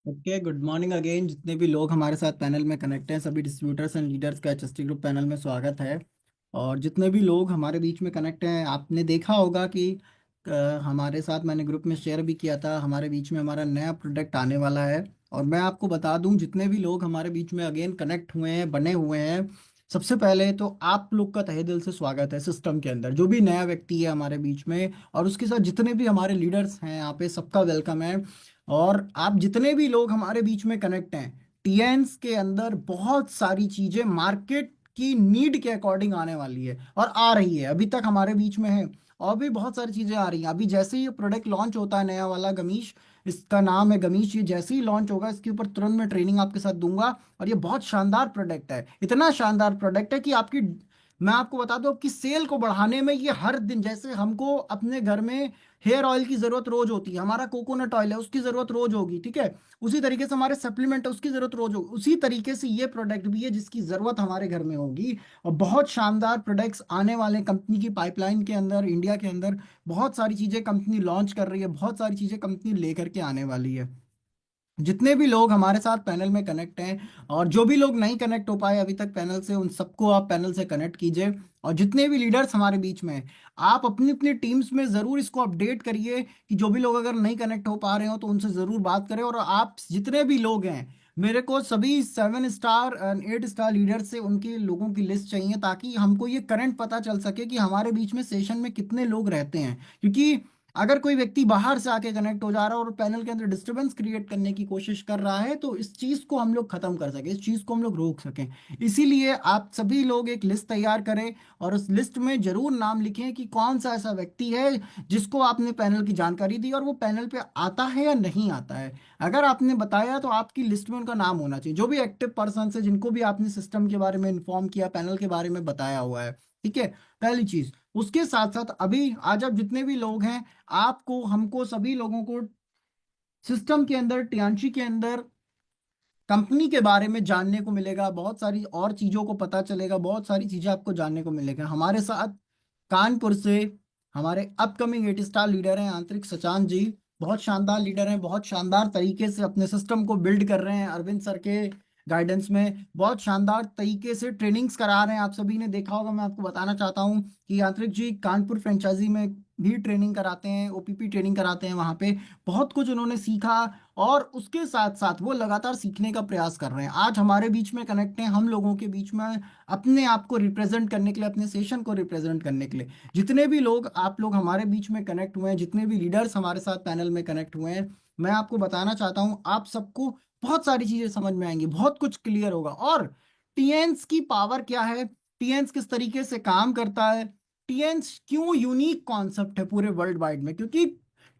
Okay, good morning again. जितने भी लोग हमारे साथ पैनल में कनेक्ट हैं, सभी डिस्ट्रीब्यूटर्स एंड लीडर्स का एचएसटी ग्रुप पैनल में स्वागत है। और जितने भी लोग हमारे बीच में कनेक्ट हैं, आपने देखा होगा कि हमारे साथ मैंने ग्रुप में शेयर भी किया था, हमारे बीच में हमारा नया प्रोडक्ट आने वाला है। और मैं आपको बता दूं, जितने भी लोग हमारे बीच में अगेन कनेक्ट हुए हैं, बने हुए हैं, सबसे पहले तो आप लोग का तहे दिल से स्वागत है सिस्टम के अंदर। जो भी नया व्यक्ति है हमारे बीच में, और उसके साथ जितने भी हमारे लीडर्स हैं यहाँ पे, सबका वेलकम है। और आप जितने भी लोग हमारे बीच में कनेक्ट हैं, टीएन्स के अंदर बहुत सारी चीजें मार्केट की नीड के अकॉर्डिंग आने वाली है और आ रही है, अभी तक हमारे बीच में है। और भी बहुत सारी चीजें आ रही हैं। अभी जैसे ही ये प्रोडक्ट लॉन्च होता है, नया वाला गमीश, इसका नाम है गमीश, ये जैसे ही लॉन्च होगा इसके ऊपर तुरंत मैं ट्रेनिंग आपके साथ दूंगा। और ये बहुत शानदार प्रोडक्ट है, इतना शानदार प्रोडक्ट है कि आपकी, मैं आपको बता दूं, आपकी सेल को बढ़ाने में ये हर दिन, जैसे हमको अपने घर में हेयर ऑयल की जरूरत रोज होती है, हमारा कोकोनट ऑयल है उसकी जरूरत रोज होगी, ठीक है, उसी तरीके से हमारे सप्लीमेंट है उसकी जरूरत रोज होगी, उसी तरीके से ये प्रोडक्ट भी है जिसकी जरूरत हमारे घर में होगी। और बहुत शानदार प्रोडक्ट्स आने वाले हैं कंपनी की पाइपलाइन के अंदर, इंडिया के अंदर बहुत सारी चीजें कंपनी लॉन्च कर रही है, बहुत सारी चीजें कंपनी लेकर के आने वाली है। जितने भी लोग हमारे साथ पैनल में कनेक्ट हैं, और जो भी लोग नहीं कनेक्ट हो पाए अभी तक पैनल से, उन सबको आप पैनल से कनेक्ट कीजिए। और जितने भी लीडर्स हमारे बीच में हैं, आप अपनी अपनी टीम्स में ज़रूर इसको अपडेट करिए कि जो भी लोग अगर नहीं कनेक्ट हो पा रहे हो तो उनसे ज़रूर बात करें। और आप जितने भी लोग हैं, मेरे को सभी 7 स्टार एंड 8 स्टार लीडर से उनके लोगों की लिस्ट चाहिए, ताकि हमको ये करंट पता चल सके कि हमारे बीच में सेशन में कितने लोग रहते हैं। क्योंकि अगर कोई व्यक्ति बाहर से आके कनेक्ट हो जा रहा है और पैनल के अंदर डिस्टरबेंस क्रिएट करने की कोशिश कर रहा है, तो इस चीज को हम लोग खत्म कर सकें, इस चीज को हम लोग रोक सकें। इसीलिए आप सभी लोग एक लिस्ट तैयार करें, और उस लिस्ट में जरूर नाम लिखें कि कौन सा ऐसा व्यक्ति है जिसको आपने पैनल की जानकारी दी और वो पैनल पे आता है या नहीं आता है। अगर आपने बताया तो आपकी लिस्ट में उनका नाम होना चाहिए, जो भी एक्टिव पर्सन है जिनको भी आपने सिस्टम के बारे में इन्फॉर्म किया, पैनल के बारे में बताया हुआ है। ठीक है, पहली चीज। उसके साथ साथ अभी आज आप जितने भी लोग हैं, आपको, हमको, सभी लोगों को सिस्टम के अंदर, टियांशी के अंदर कंपनी के बारे में जानने को मिलेगा, बहुत सारी और चीजों को पता चलेगा, बहुत सारी चीजें आपको जानने को मिलेगा। हमारे साथ कानपुर से हमारे अपकमिंग 8 स्टार लीडर हैं आंतरिक सचान जी। बहुत शानदार लीडर हैं, बहुत शानदार तरीके से अपने सिस्टम को बिल्ड कर रहे हैं अरविंद सर के गाइडेंस में, बहुत शानदार तरीके से ट्रेनिंग्स करा रहे हैं। आप सभी ने देखा होगा, मैं आपको बताना चाहता हूँ कि आंतरिक जी कानपुर फ्रेंचाइजी में भी ट्रेनिंग कराते हैं, ओपीपी ट्रेनिंग कराते हैं वहाँ पे। बहुत कुछ उन्होंने सीखा, और उसके साथ साथ वो लगातार सीखने का प्रयास कर रहे हैं। आज हमारे बीच में कनेक्ट हैं, हम लोगों के बीच में अपने आप को रिप्रेजेंट करने के लिए, अपने सेशन को रिप्रेजेंट करने के लिए। जितने भी लोग, आप लोग हमारे बीच में कनेक्ट हुए हैं, जितने भी लीडर्स हमारे साथ पैनल में कनेक्ट हुए हैं, मैं आपको बताना चाहता हूं, आप सबको बहुत सारी चीजें समझ में आएंगी, बहुत कुछ क्लियर होगा। और टीएन्स की पावर क्या है, टीएन्स किस तरीके से काम करता है, टीएन्स क्यों यूनिक कॉन्सेप्ट है पूरे वर्ल्ड वाइड में, क्योंकि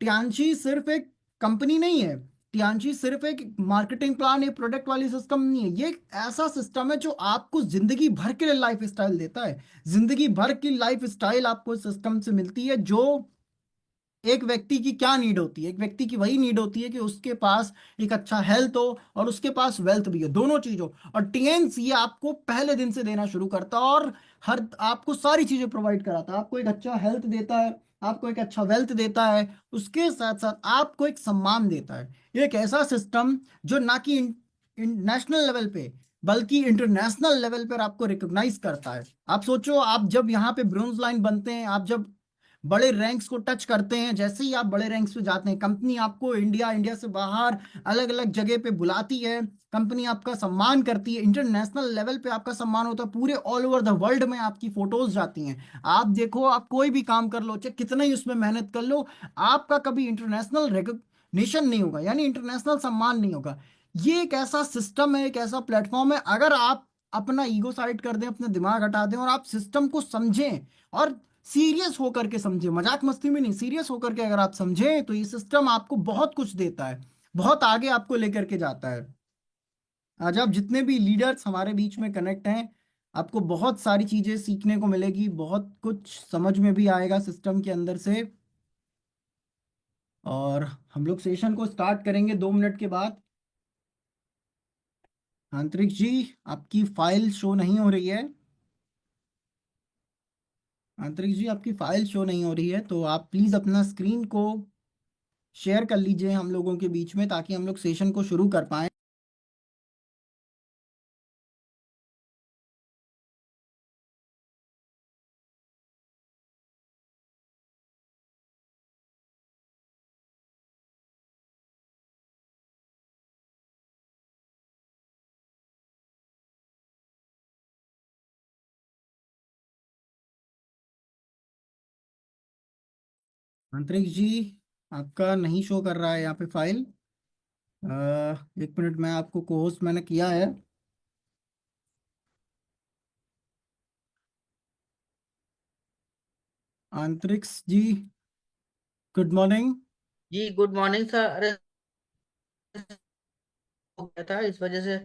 टियांशी सिर्फ एक कंपनी नहीं है, टियांशी सिर्फ एक मार्केटिंग प्लान, एक प्रोडक्ट वाली सिस्टम नहीं है, ये एक ऐसा सिस्टम है जो आपको जिंदगी भर के लिए लाइफ स्टाइल देता है। जिंदगी भर की लाइफ स्टाइल आपको इस सिस्टम से मिलती है। जो एक व्यक्ति की क्या नीड होती है, एक व्यक्ति की वही नीड होती है कि उसके पास एक अच्छा हेल्थ हो और उसके पास वेल्थ भी हो, दोनों चीज हो। और टीएनसी ये आपको पहले दिन से देना शुरू करता है, और हर आपको सारी चीजें प्रोवाइड कराता है। आपको एक अच्छा हेल्थ देता है, आपको एक अच्छा वेल्थ देता है, उसके साथ साथ आपको एक सम्मान देता है। ये एक ऐसा सिस्टम जो ना कि नेशनल लेवल पे, बल्कि इंटरनेशनल लेवल पर आपको रिकॉग्नाइज करता है। आप सोचो, आप जब यहाँ पे ब्रोंज लाइन बनते हैं, आप जब बड़े रैंक्स को टच करते हैं, जैसे ही आप बड़े रैंक्स पे जाते हैं, कंपनी आपको इंडिया, इंडिया से बाहर अलग अलग जगह पे बुलाती है, कंपनी आपका सम्मान करती है, इंटरनेशनल लेवल पे आपका सम्मान होता है, पूरे ऑल ओवर द वर्ल्ड में आपकी फोटोज जाती हैं। आप देखो, आप कोई भी काम कर लो, चाहे कितना ही उसमें मेहनत कर लो, आपका कभी इंटरनेशनल रिकग्निशन नहीं होगा, यानी इंटरनेशनल सम्मान नहीं होगा। ये एक ऐसा सिस्टम है, एक ऐसा प्लेटफॉर्म है, अगर आप अपना ईगो साइड कर दें, अपना दिमाग हटा दें, और आप सिस्टम को समझें, और सीरियस होकर के समझे, मजाक मस्ती में नहीं, सीरियस होकर के अगर आप समझें, तो ये सिस्टम आपको बहुत कुछ देता है, बहुत आगे आपको लेकर के जाता है। आज आप जितने भी लीडर्स हमारे बीच में कनेक्ट हैं, आपको बहुत सारी चीजें सीखने को मिलेगी, बहुत कुछ समझ में भी आएगा सिस्टम के अंदर से। और हम लोग सेशन को स्टार्ट करेंगे 2 मिनट के बाद। आंतरिक जी, आपकी फाइल शो नहीं हो रही है। आंतरिक जी, आपकी फाइल शो नहीं हो रही है, तो आप प्लीज अपना स्क्रीन को शेयर कर लीजिए हम लोगों के बीच में, ताकि हम लोग सेशन को शुरू कर पाए। अंतरिक्ष जी, आपका नहीं शो कर रहा है यहाँ पे फाइल। एक मिनट, मैं आपको कोहोस्ट मैंने किया है। अंतरिक्ष जी, गुड मॉर्निंग। जी गुड मॉर्निंग सर। अरे हो गया था, इस वजह से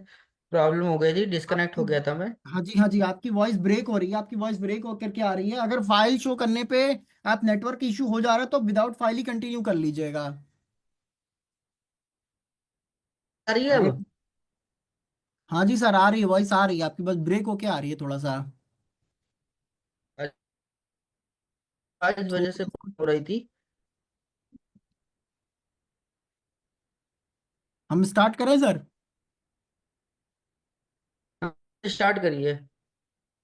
प्रॉब्लम हो गई थी, डिस्कनेक्ट आपकी, हो गया था मैं। हाँ जी हाँ जी, आपकी वॉइस ब्रेक हो रही है, आपकी वॉइस ब्रेक होकर के आ रही है। अगर फाइल शो करने पे आप नेटवर्क इशू हो जा रहा है तो विदाउट फाइल ही कंटिन्यू कर लीजिएगा। आ रही है अगर, अब? हाँ जी सर, आ रही है, वॉइस आ रही है आपकी, बस ब्रेक होके आ रही है थोड़ा सा। अच्छा, इस वजह से थोड़ा हो रही थी। हम स्टार्ट करें सर? स्टार्ट करिए।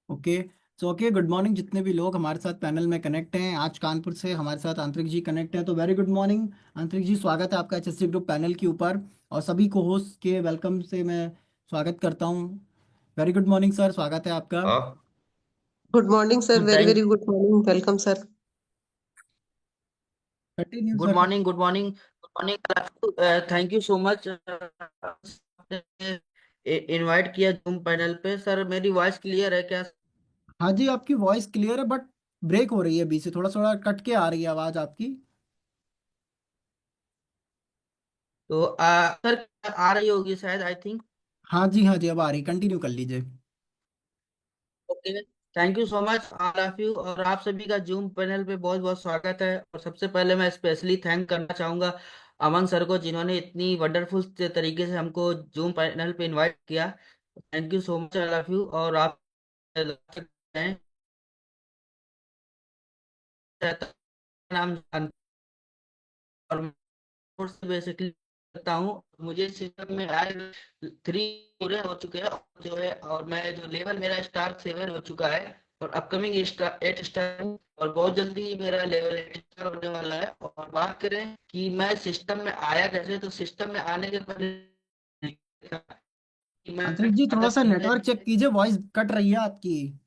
Okay. So okay, good morning जितने भी लोग हमारे साथ पैनल में कनेक्ट हैं। आज कानपुर से हमारे साथ आंतरिक जी कनेक्ट हैं, तो वेरी गुड मॉर्निंग आंतरिक जी, स्वागत है आपका एचएससी ग्रुप पैनल के ऊपर। और सभी को होस्ट के वेलकम से मैं स्वागत करता हूँ। वेरी गुड मॉर्निंग सर, स्वागत है आपका। Good morning sir, very thank very good morning, welcome sir. Continue good sir. Morning, good morning, good morning. Thank you so much invite किया जूम पैनल पे। सर मेरी वॉइस क्लियर है क्या? हाँ जी, आपकी वॉइस क्लियर है, बट ब्रेक हो रही है बीच से, थोड़ा थोड़ा कट के आ रही है आवाज़ आपकी। तो सर आ रही होगी शायद, आई थिंक। हाँ जी हाँ जी, अब आ रही, कंटिन्यू कर लीजिए। Okay, thank you so much all of you, और आप सभी का जूम पैनल पे बहुत बहुत स्वागत है। और सबसे पहले मैं स्पेशली थैंक करना चाहूंगा अमन सर को, जिन्होंने इतनी वंडरफुल तरीके से हमको जूम पैनल पे इनवाइट किया। Thank you so much all of you. और आप हैं, नाम जानते हैं, और कोर्स बेसिकली करता हूँ। मुझे सिस्टम में आए 3 पूरे हो चुके हैं, और जो है, और मैं जो लेवल मेरा स्टार 7 हो चुका है, और अपकमिंग स्टार 8 स्टार, और बहुत जल्दी मेरा लेवल 8 स्टार होने वाला है। और बात करें कि मैं सिस्टम में आया कैसे, तो सिस्टम में आने के पहले कि मैं अंतरिक जी, थोड़ा सा नेटवर्क चेक पहले कीजिए, वॉइस कट रही है आपकी।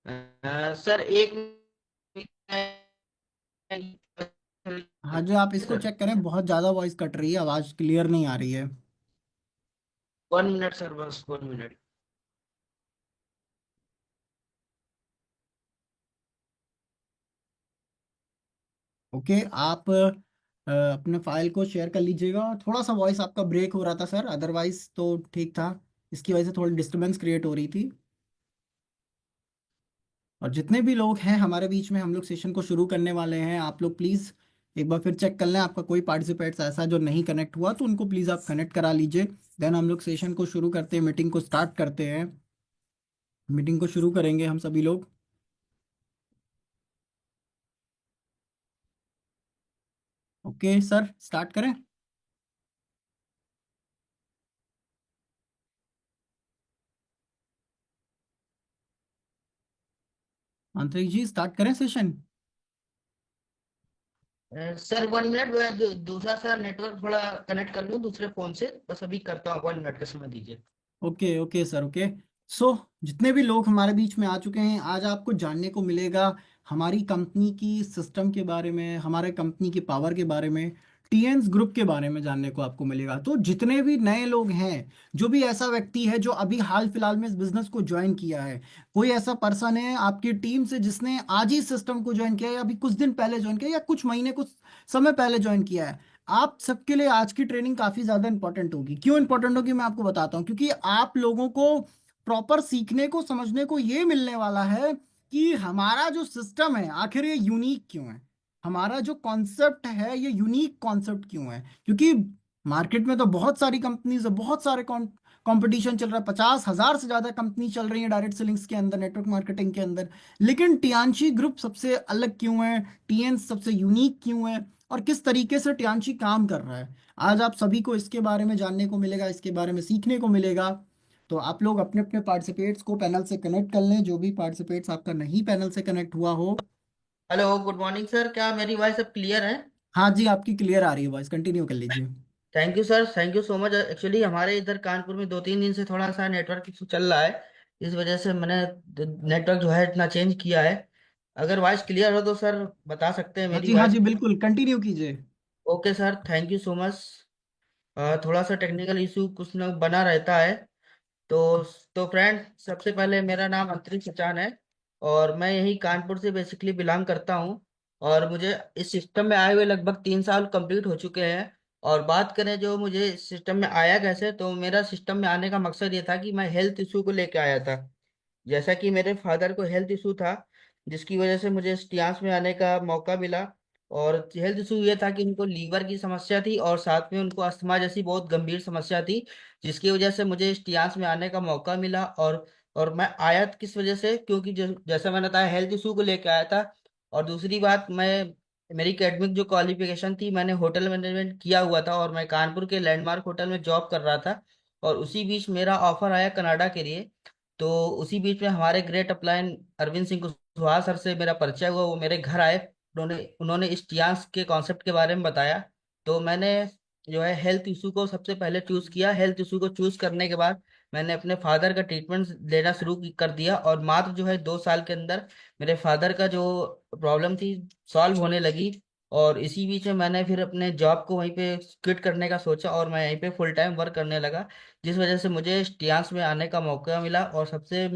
सर एक हाँ जी, आप इसको सर चेक करें, बहुत ज़्यादा वॉइस कट रही है, आवाज़ क्लियर नहीं आ रही है। 1 मिनट सर, बस 1 मिनट। ओके, आप अपने फाइल को शेयर कर लीजिएगा। थोड़ा सा वॉइस आपका ब्रेक हो रहा था सर, अदरवाइज तो ठीक था। इसकी वजह से थोड़ी डिस्टरबेंस क्रिएट हो रही थी। और जितने भी लोग हैं हमारे बीच में, हम लोग सेशन को शुरू करने वाले हैं। आप लोग प्लीज़ एक बार फिर चेक कर लें, आपका कोई पार्टिसिपेंट्स ऐसा जो नहीं कनेक्ट हुआ तो उनको प्लीज़ आप कनेक्ट करा लीजिए। देन हम लोग सेशन को शुरू करते हैं, मीटिंग को स्टार्ट करते हैं। मीटिंग को शुरू करेंगे हम सभी लोग। ओके सर, स्टार्ट करें? आंतरिक जी, स्टार्ट करें सेशन? सर 1 मिनट, मैं दूसरा सा नेटवर्क थोड़ा कनेक्ट कर लूँ दूसरे फोन से, बस अभी करता हूँ, 1 मिनट का समय दीजिए। Okay okay sir, okay. So जितने भी लोग हमारे बीच में आ चुके हैं, आज आपको जानने को मिलेगा हमारी कंपनी की सिस्टम के बारे में, हमारे कंपनी की पावर के बारे में, टीएन्स ग्रुप के बारे में जानने को आपको मिलेगा। तो जितने भी नए लोग हैं, जो भी ऐसा व्यक्ति है जो अभी हाल फिलहाल में इस बिजनेस को ज्वाइन किया है, कोई ऐसा पर्सन है आपकी टीम से जिसने आज ही सिस्टम को ज्वाइन किया है, या अभी कुछ दिन पहले ज्वाइन किया है, या कुछ महीने कुछ समय पहले ज्वाइन किया है, आप सबके लिए आज की ट्रेनिंग काफी ज्यादा इंपॉर्टेंट होगी। क्यों इंपॉर्टेंट होगी मैं आपको बताता हूँ। क्योंकि आप लोगों को प्रॉपर सीखने को, समझने को ये मिलने वाला है कि हमारा जो सिस्टम है आखिर ये यूनिक क्यों है, हमारा जो कॉन्सेप्ट है ये यूनिक कॉन्सेप्ट क्यों है। क्योंकि मार्केट में तो बहुत सारी कंपनीज है, बहुत सारे कंपटीशन चल रहा है, 50,000 से ज्यादा कंपनी चल रही है डायरेक्ट सेलिंग्स के अंदर, नेटवर्क मार्केटिंग के अंदर। लेकिन टियांशी ग्रुप सबसे अलग क्यों है, टीएन सबसे यूनिक क्यों है, और किस तरीके से टियांशी काम कर रहा है। आज आप सभी को इसके बारे में जानने को मिलेगा, इसके बारे में सीखने को मिलेगा। तो आप लोग अपने अपने पार्टिसिपेट्स को पैनल से कनेक्ट कर लें, जो भी पार्टिसिपेट्स आपका नहीं पैनल से कनेक्ट हुआ हो। Hello, good morning sir. क्या मेरी वॉइस सब क्लियर है? हाँ जी, आपकी क्लियर आ रही है वॉइस, कंटिन्यू कर लीजिए। Thank you sir, thank you so much. Actually हमारे इधर कानपुर में 2-3 दिन से थोड़ा सा नेटवर्क इशू चल रहा है। इस वजह से मैंने नेटवर्क जो है इतना चेंज किया है। अगर वॉइस क्लियर हो तो सर बता सकते हैं हाँ मेरी जी, हाँ वॉइस। जी, बिल्कुल कंटिन्यू कीजिए। Okay sir, thank you so much. थोड़ा सा टेक्निकल इशू कुछ न बना रहता है। तो फ्रेंड, सबसे पहले मेरा नाम अंतरिक्ष सचान है और मैं यही कानपुर से बेसिकली बिलोंग करता हूँ। और मुझे इस सिस्टम में आए हुए लगभग 3 साल कंप्लीट हो चुके हैं। और बात करें जो मुझे इस सिस्टम में आया कैसे, तो मेरा सिस्टम में आने का मकसद ये था कि मैं हेल्थ इशू को लेके आया था। जैसा कि मेरे फादर को हेल्थ इशू था, जिसकी वजह से मुझे स्टियास में आने का मौका मिला। और हेल्थ इशू ये था कि उनको लीवर की समस्या थी और साथ में उनको अस्थमा जैसी बहुत गंभीर समस्या थी, जिसकी वजह से मुझे स्टियास में आने का मौका मिला। और मैं आया किस वजह से, क्योंकि जैसा मैंने बताया हेल्थ इशू को लेकर आया था। और दूसरी बात, मैं मेरी एकेडमिक जो क्वालिफिकेशन थी, मैंने होटल मैनेजमेंट किया हुआ था और मैं कानपुर के लैंडमार्क होटल में जॉब कर रहा था। और उसी बीच मेरा ऑफर आया कनाडा के लिए। तो उसी बीच में हमारे great upline Arvind Singh Kushwaha sir से मेरा परिचय हुआ। वो मेरे घर आए, उन्होंने उन्होंने इस टियांस के कॉन्सेप्ट के बारे में बताया। तो मैंने जो है हेल्थ इशू को सबसे पहले चूज किया। हेल्थ इशू को चूज करने के बाद मैंने अपने फादर का ट्रीटमेंट लेना शुरू कर दिया और मात्र जो है 2 साल के अंदर मेरे फादर का जो प्रॉब्लम थी सॉल्व होने लगी। और इसी बीच में मैंने फिर अपने जॉब को वहीं पे क्विट करने का सोचा और मैं यहीं पे फुल टाइम वर्क करने लगा, जिस वजह से मुझे स्टियांस में आने का मौका मिला। और सबसे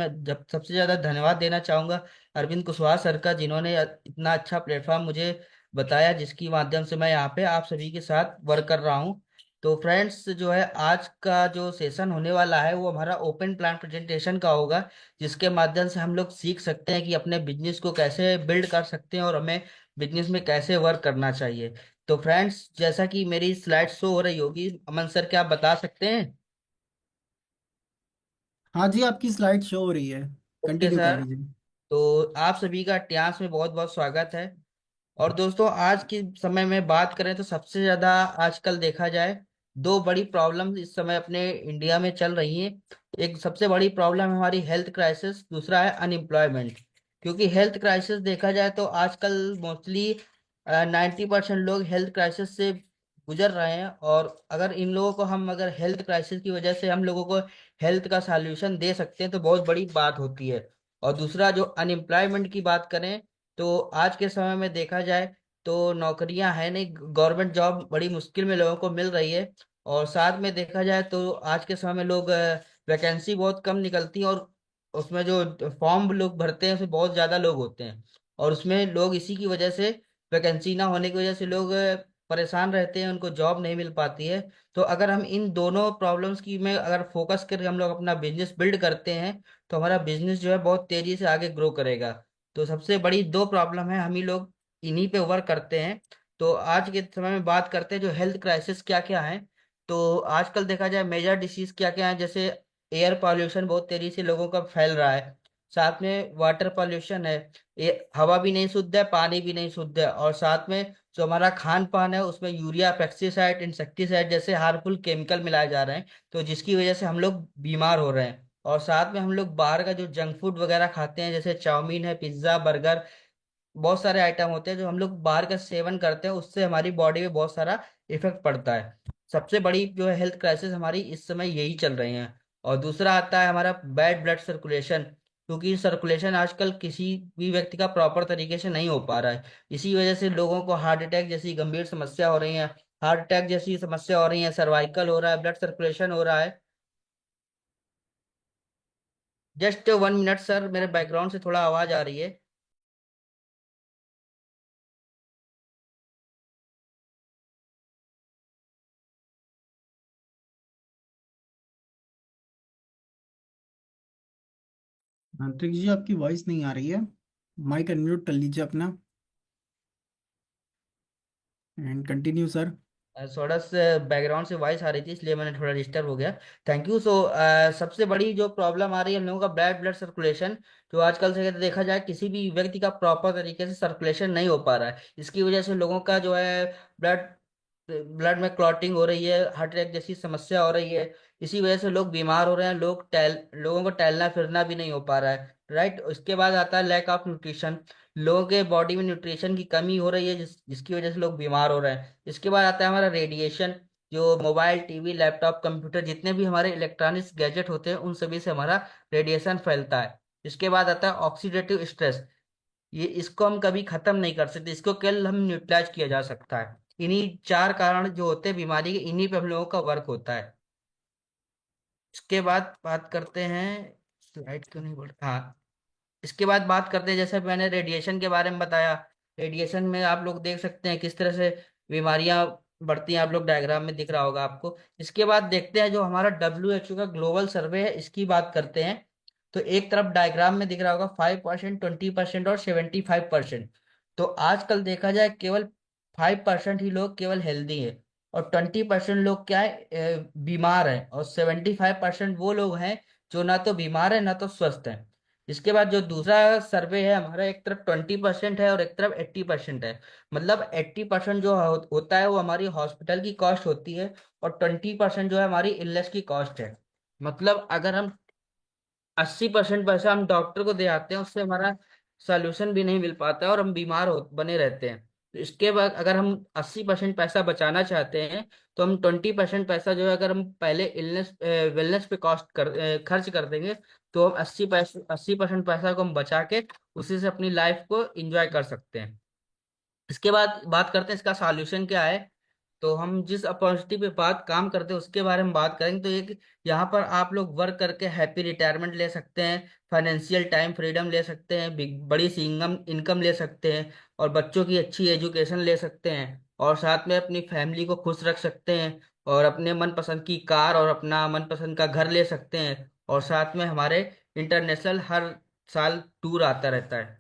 ज़्यादा धन्यवाद देना चाहूँगा अरविंद कुशवाहा सर का, जिन्होंने इतना अच्छा प्लेटफॉर्म मुझे बताया, जिसकी माध्यम से मैं यहाँ पे आप सभी के साथ वर्क कर रहा हूँ। तो फ्रेंड्स, जो है आज का जो सेशन होने वाला है वो हमारा ओपन प्लान प्रेजेंटेशन का होगा, जिसके माध्यम से हम लोग सीख सकते हैं कि अपने बिजनेस को कैसे बिल्ड कर सकते हैं और हमें बिजनेस में कैसे वर्क करना चाहिए। तो फ्रेंड्स, जैसा कि मेरी स्लाइड शो हो रही होगी, अमन सर क्या आप बता सकते हैं? हाँ जी, आपकी स्लाइड शो हो रही है, ओके कंटिन्यू कर सर। लीजिए। तो आप सभी का ट्यांस में बहुत बहुत स्वागत है। और दोस्तों, आज के समय में बात करें तो सबसे ज्यादा आजकल देखा जाए, दो बड़ी प्रॉब्लम्स इस समय अपने इंडिया में चल रही हैं। एक सबसे बड़ी प्रॉब्लम है हमारी हेल्थ क्राइसिस, दूसरा है अनएम्प्लॉयमेंट। क्योंकि हेल्थ क्राइसिस देखा जाए तो आजकल मोस्टली 90% लोग हेल्थ क्राइसिस से गुजर रहे हैं। और अगर इन लोगों को हम अगर हेल्थ क्राइसिस की वजह से हम लोगों को हेल्थ का सॉल्यूशन दे सकते हैं तो बहुत बड़ी बात होती है। और दूसरा, जो अनएम्प्लॉयमेंट की बात करें तो आज के समय में देखा जाए तो नौकरियां है नहीं, गवर्नमेंट जॉब बड़ी मुश्किल में लोगों को मिल रही है। और साथ में देखा जाए तो आज के समय में लोग वैकेंसी बहुत कम निकलती है और उसमें जो फॉर्म लोग भरते हैं उसमें बहुत ज़्यादा लोग होते हैं। और उसमें लोग इसी की वजह से, वैकेंसी ना होने की वजह से लोग परेशान रहते हैं, उनको जॉब नहीं मिल पाती है। तो अगर हम इन दोनों प्रॉब्लम्स की में अगर फोकस करके हम लोग अपना बिजनेस बिल्ड करते हैं तो हमारा बिजनेस जो है बहुत तेजी से आगे ग्रो करेगा। तो सबसे बड़ी दो प्रॉब्लम है, हम ही लोग इन्हीं पे वर्क करते हैं। तो आज के समय में बात करते हैं जो हेल्थ क्राइसिस क्या क्या है। तो आजकल देखा जाए मेजर डिसीज क्या क्या है, जैसे एयर पॉल्यूशन बहुत तेजी से लोगों का फैल रहा है। साथ में वाटर पॉल्यूशन है, ये हवा भी नहीं शुद्ध है, पानी भी नहीं शुद्ध है। और साथ में जो हमारा खान पान है उसमें यूरिया, पेस्टिसाइड, इंसेक्टिसाइड जैसे हार्मफुल केमिकल मिलाए जा रहे हैं, तो जिसकी वजह से हम लोग बीमार हो रहे हैं। और साथ में हम लोग बाहर का जो जंक फूड वगैरह खाते हैं, जैसे चाउमीन है, पिज्ज़ा, बर्गर, बहुत सारे आइटम होते हैं जो हम लोग बाहर का सेवन करते हैं, उससे हमारी बॉडी पे बहुत सारा इफेक्ट पड़ता है। सबसे बड़ी जो है हेल्थ क्राइसिस हमारी इस समय यही चल रही हैं। और दूसरा आता है हमारा बैड ब्लड सर्कुलेशन, क्योंकि सर्कुलेशन आजकल किसी भी व्यक्ति का प्रॉपर तरीके से नहीं हो पा रहा है। इसी वजह से लोगों को हार्ट अटैक जैसी गंभीर समस्या हो रही है। हार्ट अटैक जैसी समस्या हो रही है, सर्वाइकल हो रहा है, ब्लड सर्कुलेशन हो रहा है। जस्ट 1 मिनट सर, मेरे बैकग्राउंड से थोड़ा आवाज आ रही है। आंतरिक जी, आपकी वॉइस नहीं आ रही है, माइक अनम्यूट कर लीजिए अपना एंड कंटिन्यू सर। थोड़ा सा बैकग्राउंड से वॉइस आ रही थी, इसलिए मैंने थोड़ा डिस्टर्ब हो गया। Thank you. सो सबसे बड़ी जो प्रॉब्लम आ रही है हम लोगों का ब्लड ब्लड सर्कुलेशन, जो आजकल से देखा जाए किसी भी व्यक्ति का प्रॉपर तरीके से सर्कुलेशन नहीं हो पा रहा है। इसकी वजह से लोगों का जो है ब्लड ब्लड में क्लॉटिंग हो रही है, हार्ट अटैक जैसी समस्या हो रही है। इसी वजह से लोग बीमार हो रहे हैं, लोगों को टहलना फिरना भी नहीं हो पा रहा है, राइट। उसके बाद आता है लैक ऑफ न्यूट्रिशन। लोगों के बॉडी में न्यूट्रिशन की कमी हो रही है, जिसकी वजह से लोग बीमार हो रहे हैं। इसके बाद आता है हमारा रेडिएशन। जो मोबाइल, टीवी, लैपटॉप, कंप्यूटर, जितने भी हमारे इलेक्ट्रॉनिक्स गैजेट होते हैं, उन सभी से हमारा रेडिएशन फैलता है। इसके बाद आता है ऑक्सीडेटिव स्ट्रेस। ये इसको हम कभी खत्म नहीं कर सकते, इसको केवल हम न्यूट्रलाइज किया जा सकता है। इन्हीं चार कारण जो होते हैं बीमारी के, इन्हीं पे हम लोगों का वर्क होता है। इसके बाद बात करते हैं, स्लाइड क्यों नहीं बढ़, हाँ। इसके बाद बात करते हैं, जैसे मैंने रेडिएशन के बारे में बताया। रेडिएशन में आप लोग देख सकते हैं किस तरह से बीमारियां बढ़ती हैं, आप लोग डायग्राम में दिख रहा होगा आपको। इसके बाद देखते हैं जो हमारा WHO का ग्लोबल सर्वे है, इसकी बात करते हैं। तो एक तरफ डायग्राम में दिख रहा होगा 5%, 20% और 75%। तो आजकल देखा जाए केवल 5% ही लोग केवल हेल्दी है, और 20% लोग क्या है, बीमार हैं, और 75% वो लोग हैं जो ना तो बीमार है ना तो स्वस्थ है। इसके बाद जो दूसरा सर्वे है हमारा, एक तरफ 20% है और एक तरफ 80% है। मतलब 80% जो होता है वो हमारी हॉस्पिटल की कॉस्ट होती है, और 20% जो है हमारी इलनेस की कॉस्ट है। मतलब अगर हम 80% पैसा हम डॉक्टर को दे आते हैं, उससे हमारा सोल्यूशन भी नहीं मिल पाता है और हम बीमार हो बने रहते हैं। तो इसके बाद अगर हम 80% पैसा बचाना चाहते हैं, तो हम 20% पैसा जो है अगर हम पहले इलनेस वेलनेस पे खर्च कर देंगे, तो हम 80% पैसा को हम बचा के उसी से अपनी लाइफ को एंजॉय कर सकते हैं। इसके बाद बात करते हैं इसका सॉल्यूशन क्या है। तो हम जिस अपॉर्चुनिटी पे बात काम करते हैं उसके बारे में बात करेंगे। तो एक, यहाँ पर आप लोग वर्क करके हैप्पी रिटायरमेंट ले सकते हैं, फाइनेंशियल टाइम फ्रीडम ले सकते हैं, बड़ी सी इनकम इनकम ले सकते हैं, और बच्चों की अच्छी एजुकेशन ले सकते हैं, और साथ में अपनी फैमिली को खुश रख सकते हैं, और अपने मनपसंद की कार और अपना मनपसंद का घर ले सकते हैं, और साथ में हमारे इंटरनेशनल हर साल टूर आता रहता है।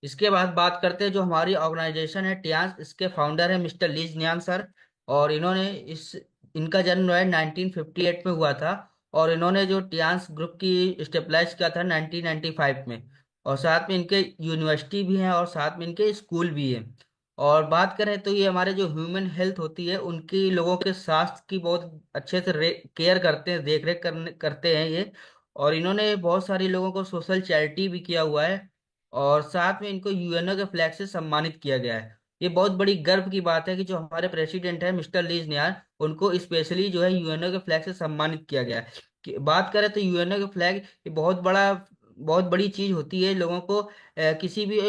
इसके बाद बात करते हैं जो हमारी ऑर्गेनाइजेशन है टियांस, इसके फाउंडर है मिस्टर लीज न्यान सर। और इन्होंने इस इनका जन्म जो है 1958 में हुआ था, और इन्होंने जो टियांस ग्रुप की स्टेबलाइज किया था 1995 में। और साथ में इनके यूनिवर्सिटी भी हैं और साथ में इनके स्कूल भी हैं। और बात करें तो ये हमारे जो ह्यूमन हेल्थ होती है उनकी, लोगों के स्वास्थ्य की बहुत अच्छे से केयर करते हैं, देख रेख करते हैं ये। और इन्होंने बहुत सारी लोगों को सोशल चैरिटी भी किया हुआ है, और साथ में इनको यूएनओ के फ्लैग से सम्मानित किया गया है। ये बहुत बड़ी गर्व की बात है कि जो हमारे प्रेसिडेंट है मिस्टर लीज नियार, उनको स्पेशली जो है यूएनओ के फ्लैग से सम्मानित किया गया है। बात करें तो यूएनओ के फ्लैग ये बहुत बड़ी चीज होती है। लोगों को किसी भी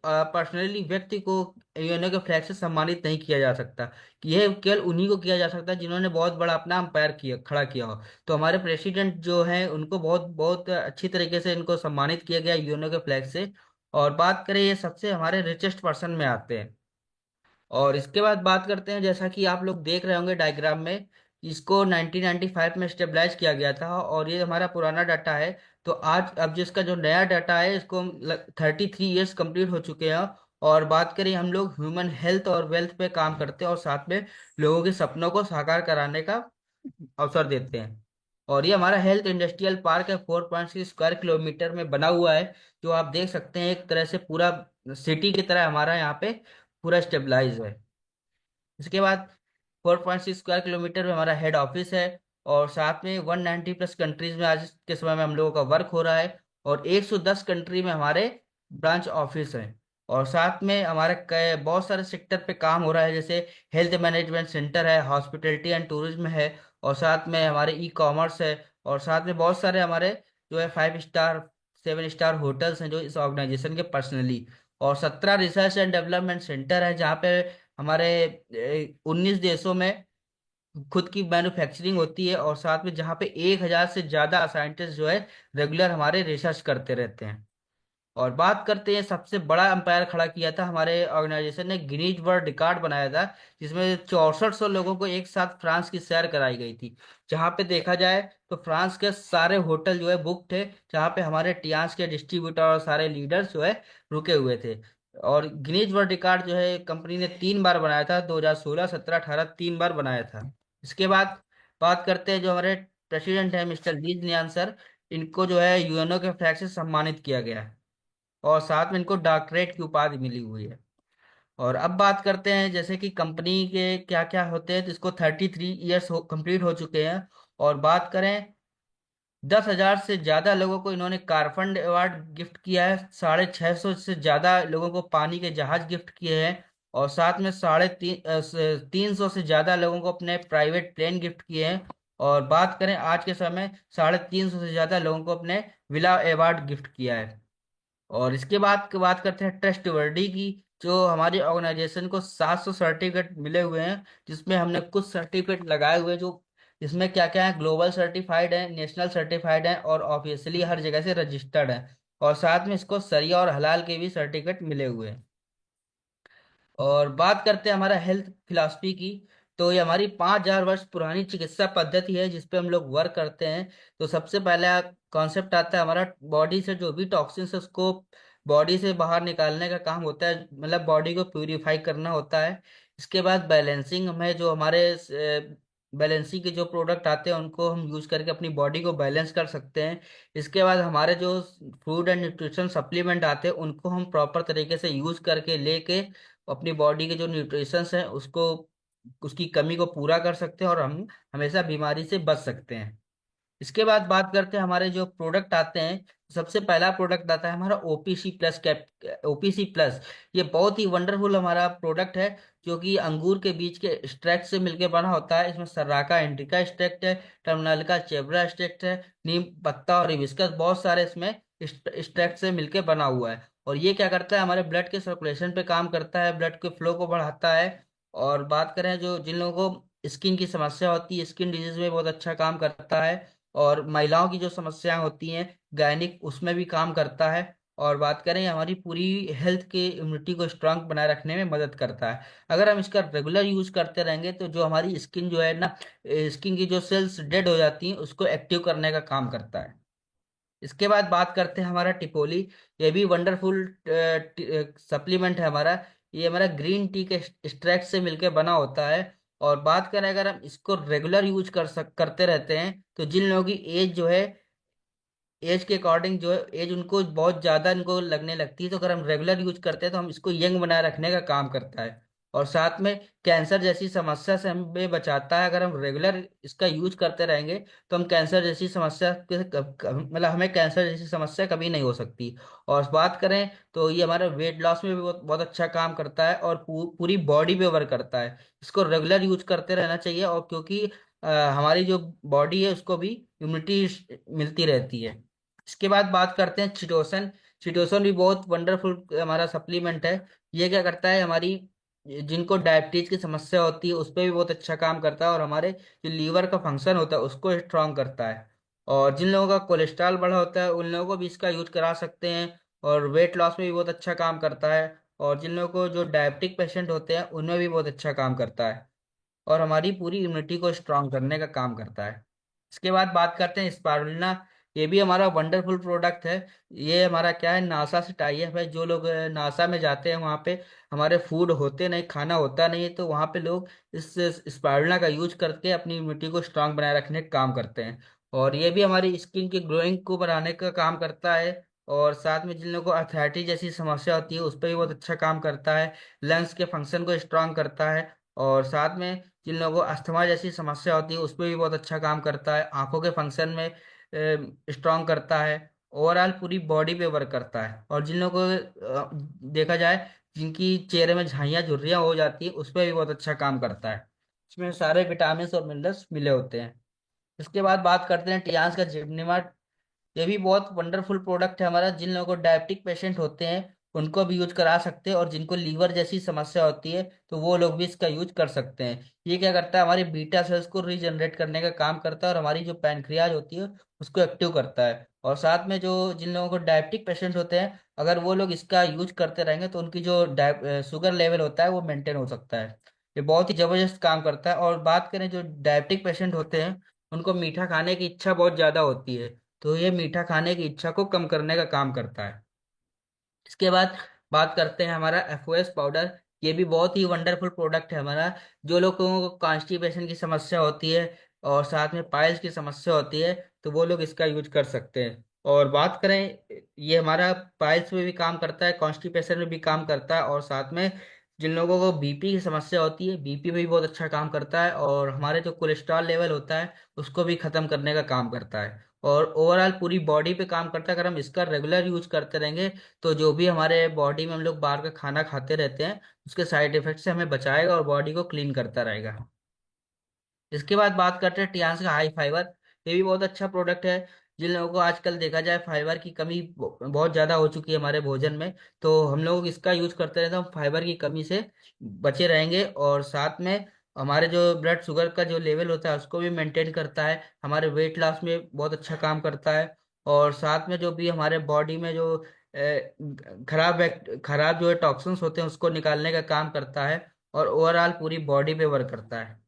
पर्सनली व्यक्ति को यूएनओ के फ्लैग से सम्मानित नहीं किया जा सकता, कि यह केवल उन्हीं को किया जा सकता है जिन्होंने बहुत बड़ा अपना अंपायर किया खड़ा किया हो। तो हमारे प्रेसिडेंट जो हैं उनको बहुत बहुत अच्छी तरीके से इनको सम्मानित किया गया यूएनओ के फ्लैग से। और बात करें, ये सबसे हमारे रिचेस्ट पर्सन में आते हैं। और इसके बाद बात करते हैं, जैसा कि आप लोग देख रहे होंगे डायग्राम में, इसको 1995 में स्टेबलाइज किया गया था, और ये हमारा पुराना डाटा है। तो आज अब जिसका जो नया डाटा है, इसको 33 ईयर्स कंप्लीट हो चुके हैं। और बात करें, हम लोग ह्यूमन हेल्थ और वेल्थ पे काम करते हैं, और साथ में लोगों के सपनों को साकार कराने का अवसर देते हैं। और ये हमारा हेल्थ इंडस्ट्रियल पार्क है, 4.6 स्क्वायर किलोमीटर में बना हुआ है, जो आप देख सकते हैं एक तरह से पूरा सिटी की तरह हमारा यहाँ पे पूरा स्टेबलाइज है। इसके बाद 4.6 स्क्वायर किलोमीटर में हमारा हेड ऑफिस है, और साथ में 190+ कंट्रीज में आज के समय में हम लोगों का वर्क हो रहा है, और 110 कंट्री में हमारे ब्रांच ऑफिस हैं। और साथ में हमारे कई बहुत सारे सेक्टर पे काम हो रहा है, जैसे हेल्थ मैनेजमेंट सेंटर है, हॉस्पिटलिटी एंड टूरिज्म है, और साथ में हमारे ई कॉमर्स है, और साथ में बहुत सारे हमारे जो है 5 स्टार 7 स्टार होटल्स हैं जो इस ऑर्गेनाइजेशन के पर्सनली। और 17 रिसर्च एंड डेवलपमेंट सेंटर है, जहाँ पे हमारे 19 देशों में खुद की मैन्युफैक्चरिंग होती है, और साथ में जहाँ पे 1,000 से ज्यादा साइंटिस्ट जो है रेगुलर हमारे रिसर्च करते रहते हैं। और बात करते हैं, सबसे बड़ा अंपायर खड़ा किया था हमारे ऑर्गेनाइजेशन ने, गिनीज वर्ल्ड रिकॉर्ड बनाया था, जिसमें 6400 लोगों को एक साथ फ्रांस की सैर कराई गई थी। जहाँ पे देखा जाए तो फ्रांस के सारे होटल जो है बुक थे, जहाँ पे हमारे टियांस के डिस्ट्रीब्यूटर और सारे लीडर्स जो है रुके हुए थे। और गिनीज वर्ल्ड रिकॉर्ड जो है कंपनी ने 3 बार बनाया था, 2016, 17, 18, 3 बार बनाया था। इसके बाद बात करते हैं जो हमारे प्रेसिडेंट है मिस्टर ली न्यान सर, इनको जो है यूएनओ के फ्लैग से सम्मानित किया गया है, और साथ में इनको डॉक्टरेट की उपाधि मिली हुई है। और अब बात करते हैं जैसे कि कंपनी के क्या क्या होते हैं, तो इसको 33 ईयर्स कंप्लीट हो चुके हैं। और बात करें, 10,000 से ज्यादा लोगों को इन्होंने कारफंड अवार्ड गिफ्ट किया है, 650 से ज्यादा लोगों को पानी के जहाज गिफ्ट किए हैं, और साथ में 350 से ज्यादा लोगों को अपने प्राइवेट प्लेन गिफ्ट किए हैं। और बात करें आज के समय, 350 से ज्यादा लोगों को अपने विला अवार्ड गिफ्ट किया है। और इसके बाद की बात करते हैं ट्रस्ट वर्डी की, जो हमारी ऑर्गेनाइजेशन को 700 सर्टिफिकेट मिले हुए हैं, जिसमें हमने कुछ सर्टिफिकेट लगाए हुए हैं, जो इसमें क्या क्या है, ग्लोबल सर्टिफाइड है, नेशनल सर्टिफाइड है, और ऑब्वियसली हर जगह से रजिस्टर्ड है। और साथ में इसको सरिया और हलाल के भी सर्टिफिकेट मिले हुए हैं। और बात करते हैं हमारा हेल्थ फिलॉसफी की, तो ये हमारी 5,000 वर्ष पुरानी चिकित्सा पद्धति है जिस पे हम लोग वर्क करते हैं। तो सबसे पहला कॉन्सेप्ट आता है हमारा, बॉडी से जो भी टॉक्सिन्स है उसको बॉडी से बाहर निकालने का काम होता है, मतलब बॉडी को प्यूरिफाई करना होता है। इसके बाद बैलेंसिंग में जो हमारे बैलेंसिंग के जो प्रोडक्ट आते हैं उनको हम यूज करके अपनी बॉडी को बैलेंस कर सकते हैं। इसके बाद हमारे जो फूड एंड न्यूट्रिशन सप्लीमेंट आते हैं उनको हम प्रॉपर तरीके से यूज करके लेके अपनी बॉडी के जो न्यूट्रिशंस हैं उसको, उसकी कमी को पूरा कर सकते हैं, और हम हमेशा बीमारी से बच सकते हैं। इसके बाद बात करते हैं हमारे जो प्रोडक्ट आते हैं। सबसे पहला प्रोडक्ट आता है हमारा OPC plus cap, OPC plus. ये बहुत ही वंडरफुल हमारा प्रोडक्ट है, जो कि अंगूर के बीज के एक्सट्रैक्ट से मिलकर बना होता है। इसमें सर्राका इंडिका एक्सट्रैक्ट है, टर्मिनलिका चेब्रा एक्सट्रैक्ट है, नीम पत्ता और हिबिस्कस, बहुत सारे इसमें एक्सट्रैक्ट से मिलकर बना हुआ है। और ये क्या करता है, हमारे ब्लड के सर्कुलेशन पे काम करता है, ब्लड के फ्लो को बढ़ाता है। और बात करें जो जिन लोगों को स्किन की समस्या होती है, स्किन डिजीज में बहुत अच्छा काम करता है। और महिलाओं की जो समस्याएं होती हैं गायनिक, उसमें भी काम करता है। और बात करें, हमारी पूरी हेल्थ के इम्यूनिटी को स्ट्रांग बनाए रखने में मदद करता है। अगर हम इसका रेगुलर यूज करते रहेंगे तो जो हमारी स्किन जो है ना, स्किन की जो सेल्स डेड हो जाती हैं उसको एक्टिव करने का काम करता है। इसके बाद बात करते हैं हमारा टिपोली। ये भी वंडरफुल सप्लीमेंट है हमारा। ये हमारा ग्रीन टी के एक्सट्रैक्ट से मिलकर बना होता है। और बात करें, अगर हम इसको रेगुलर यूज करते रहते हैं, तो जिन लोगों की एज जो है, एज के अकॉर्डिंग जो है एज उनको बहुत ज्यादा इनको लगने लगती है, तो अगर हम रेगुलर यूज करते हैं तो हम इसको यंग बनाए रखने का काम करता है। और साथ में कैंसर जैसी समस्या से हमें बचाता है। अगर हम रेगुलर इसका यूज करते रहेंगे तो हम कैंसर जैसी समस्या मतलब हमें कैंसर जैसी समस्या कभी नहीं हो सकती। और बात करें तो ये हमारे वेट लॉस में भी बहुत बहुत अच्छा काम करता है, और पूरी बॉडी पे वर्क करता है। इसको रेगुलर यूज करते रहना चाहिए, और क्योंकि हमारी जो बॉडी है उसको भी इम्यूनिटी मिलती रहती है। इसके बाद बात करते हैं चिटोसन। चिटोसन भी बहुत वंडरफुल हमारा सप्लीमेंट है। ये क्या करता है, हमारी जिनको डायबिटीज की समस्या होती है उस पर भी बहुत अच्छा काम करता है, और हमारे जो लीवर का फंक्शन होता है उसको स्ट्रांग करता है। और जिन लोगों का कोलेस्ट्रॉल बढ़ा होता है उन लोगों को भी इसका यूज करा सकते हैं। और वेट लॉस में भी बहुत अच्छा काम करता है। और जिन लोगों को जो डायबिटिक पेशेंट होते हैं उनमें भी बहुत अच्छा काम करता है, और हमारी पूरी इम्यूनिटी को स्ट्रांग करने का काम करता है। इसके बाद बात करते हैं स्पारुलिना। ये भी हमारा वंडरफुल प्रोडक्ट है। ये हमारा क्या है, नासा से टाई अप है। जो लोग नासा में जाते हैं वहाँ पे हमारे फूड होते नहीं, खाना होता नहीं है, तो वहाँ पे लोग इस स्पारुलिना का यूज करके अपनी इम्यूनिटी को स्ट्रांग बनाए रखने का काम करते हैं। और ये भी हमारी स्किन की ग्लोइंग को बढ़ाने का काम करता है। और साथ में जिन लोगों को अर्थराइटिस जैसी समस्या होती है उस पर भी बहुत अच्छा काम करता है। लंग्स के फंक्शन को स्ट्रांग करता है। और साथ में जिन लोगों को अस्थमा जैसी समस्या होती है उस पर भी बहुत अच्छा काम करता है, आंखों के फंक्शन में स्ट्रांग करता है। ओवरऑल पूरी बॉडी पे वर्क करता है। और जिन लोगों को देखा जाए जिनकी चेहरे में झाइयाँ झुर्रियाँ हो जाती है उस पर भी बहुत अच्छा काम करता है। इसमें सारे विटामिन और मिनरल्स मिले होते हैं। इसके बाद बात करते हैं टियान्स का जिपनीमाट। ये भी बहुत वंडरफुल प्रोडक्ट है हमारा। जिन लोगों को डायबिटिक पेशेंट होते हैं उनको भी यूज करा सकते हैं, और जिनको लीवर जैसी समस्या होती है तो वो लोग भी इसका यूज कर सकते हैं। ये क्या करता है, हमारी बीटा सेल्स को रीजनरेट करने का काम करता है, और हमारी जो पैनक्रियाज होती है उसको एक्टिव करता है। और साथ में जो जिन लोगों को डायबिटिक पेशेंट होते हैं, अगर वो लोग इसका यूज करते रहेंगे तो उनकी जो शुगर लेवल होता है वो मेंटेन हो सकता है। ये बहुत ही जबरदस्त काम करता है। और बात करें जो डायबिटिक पेशेंट होते हैं उनको मीठा खाने की इच्छा बहुत ज्यादा होती है, तो ये मीठा खाने की इच्छा को कम करने का काम करता है। इसके बाद बात करते हैं हमारा एफओएस पाउडर। ये भी बहुत ही वंडरफुल प्रोडक्ट है हमारा। जो लोगों को कॉन्स्टिपेशन की समस्या होती है और साथ में पाइल्स की समस्या होती है, तो वो लोग इसका यूज कर सकते हैं। और बात करें, ये हमारा पाइल्स में भी काम करता है, कॉन्स्टिपेशन में भी काम करता है, और साथ में जिन लोगों को बीपी की समस्या होती है, बीपी में भी बहुत अच्छा काम करता है, और हमारे जो कोलेस्ट्रॉल लेवल होता है उसको भी खत्म करने का काम करता है। और ओवरऑल पूरी बॉडी पे काम करता है। अगर हम इसका रेगुलर यूज करते रहेंगे तो जो भी हमारे बॉडी में हम लोग बाहर का खाना खाते रहते हैं उसके साइड इफेक्ट से हमें बचाएगा और बॉडी को क्लीन करता रहेगा। इसके बाद बात करते हैं टियान्स का हाई फाइबर। ये भी बहुत अच्छा प्रोडक्ट है। जिन लोगों को आजकल देखा जाए फाइबर की कमी बहुत ज़्यादा हो चुकी है हमारे भोजन में, तो हम लोग इसका यूज करते रहते हैं, हम फाइबर की कमी से बचे रहेंगे। और साथ में हमारे जो ब्लड शुगर का जो लेवल होता है उसको भी मेंटेन करता है, हमारे वेट लॉस में बहुत अच्छा काम करता है। और साथ में जो भी हमारे बॉडी में जो खराब जो है टॉक्सिन्स होते हैं उसको निकालने का काम करता है, और ओवरऑल पूरी बॉडी पे वर्क करता है।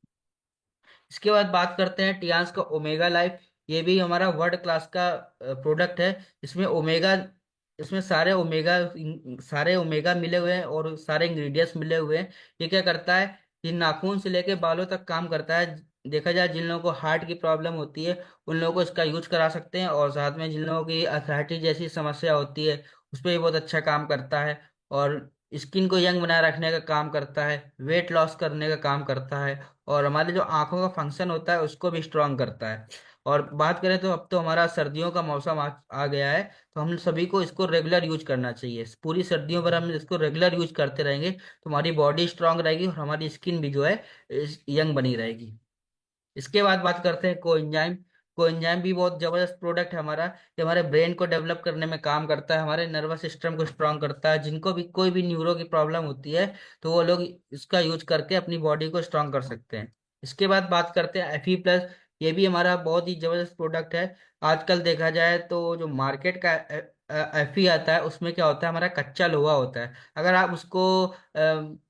इसके बाद बात करते हैं टियान्स का ओमेगा लाइफ। ये भी हमारा वर्ल्ड क्लास का प्रोडक्ट है। इसमें ओमेगा इसमें सारे ओमेगा मिले हुए हैं और सारे इंग्रेडिएंट्स मिले हुए हैं। ये क्या करता है, ये नाखून से लेके बालों तक काम करता है। देखा जाए जिन लोगों को हार्ट की प्रॉब्लम होती है उन लोगों को इसका यूज करा सकते हैं, और साथ में जिन लोगों की अर्थराइटिस जैसी समस्या होती है उस पर भी बहुत अच्छा काम करता है। और स्किन को यंग बनाए रखने का काम करता है, वेट लॉस करने का काम करता है, और हमारे जो आंखों का फंक्शन होता है उसको भी स्ट्रांग करता है। और बात करें तो अब तो हमारा सर्दियों का मौसम आ गया है, तो हम सभी को इसको रेगुलर यूज करना चाहिए। पूरी सर्दियों भर हम इसको रेगुलर यूज करते रहेंगे तो हमारी बॉडी स्ट्रांग रहेगी और हमारी स्किन भी जो है यंग बनी रहेगी। इसके बाद बात करते हैं कोएंजाइम। कोएंजाइम भी बहुत जबरदस्त प्रोडक्ट है हमारा। ये हमारे ब्रेन को डेवलप करने में काम करता है, हमारे नर्वस सिस्टम को स्ट्रांग करता है। जिनको भी कोई भी न्यूरो की प्रॉब्लम होती है तो वो लोग इसका यूज करके अपनी बॉडी को स्ट्रांग कर सकते हैं। इसके बाद बात करते हैं Fe+। ये भी हमारा बहुत ही जबरदस्त प्रोडक्ट है। आजकल देखा जाए तो जो मार्केट का एफी आता है उसमें क्या होता है, हमारा कच्चा लोहा होता है। अगर आप उसको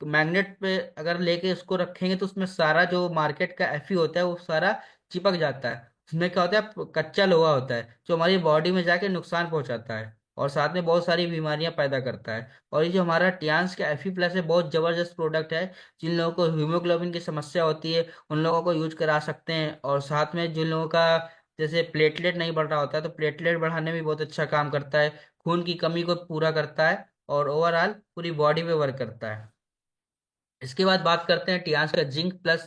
मैग्नेट पे अगर लेके उसको रखेंगे तो उसमें सारा जो मार्केट का एफी होता है वो सारा चिपक जाता है। उसमें क्या होता है, कच्चा लोहा होता है जो हमारी बॉडी में जाके नुकसान पहुंचाता है और साथ में बहुत सारी बीमारियां पैदा करता है। और ये जो हमारा टियान्स का Fe+ है बहुत जबरदस्त प्रोडक्ट है। जिन लोगों को हीमोग्लोबिन की समस्या होती है उन लोगों को यूज करा सकते हैं, और साथ में जिन लोगों का जैसे प्लेटलेट नहीं बढ़ रहा होता है तो प्लेटलेट बढ़ाने में भी बहुत अच्छा काम करता है, खून की कमी को पूरा करता है, और ओवरऑल पूरी बॉडी पे वर्क करता है। इसके बाद बात करते हैं टियान्स का जिंक+।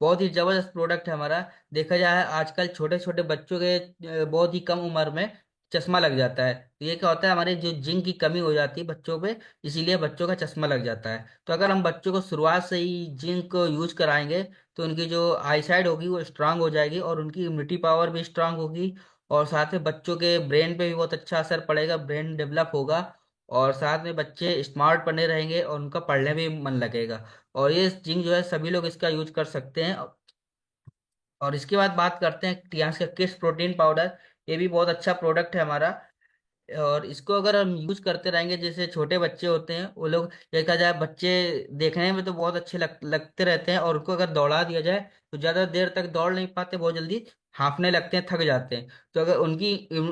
बहुत ही जबरदस्त प्रोडक्ट है हमारा। देखा जाए आजकल छोटे छोटे बच्चों के बहुत ही कम उम्र में चश्मा लग जाता है। तो ये क्या होता है, हमारे जो जिंक की कमी हो जाती है बच्चों पे, इसीलिए बच्चों का चश्मा लग जाता है। तो अगर हम बच्चों को शुरुआत से ही जिंक को यूज कराएंगे तो उनकी जो आईसाइट होगी वो स्ट्रांग हो जाएगी और उनकी इम्यूनिटी पावर भी स्ट्रांग होगी। और साथ में बच्चों के ब्रेन पे भी बहुत अच्छा असर पड़ेगा, ब्रेन डेवलप होगा, और साथ में बच्चे स्मार्ट बने रहेंगे और उनका पढ़ने में भी मन लगेगा। और ये जिंक जो है सभी लोग इसका यूज कर सकते हैं। और इसके बाद बात करते हैं टियास का किड्स प्रोटीन पाउडर। ये भी बहुत अच्छा प्रोडक्ट है हमारा। और इसको अगर हम यूज करते रहेंगे, जैसे छोटे बच्चे होते हैं वो लोग, देखा जाए बच्चे देखने में तो बहुत अच्छे लगते रहते हैं, और उनको अगर दौड़ा दिया जाए तो ज्यादा देर तक दौड़ नहीं पाते, बहुत जल्दी हांफने लगते हैं, थक जाते हैं। तो अगर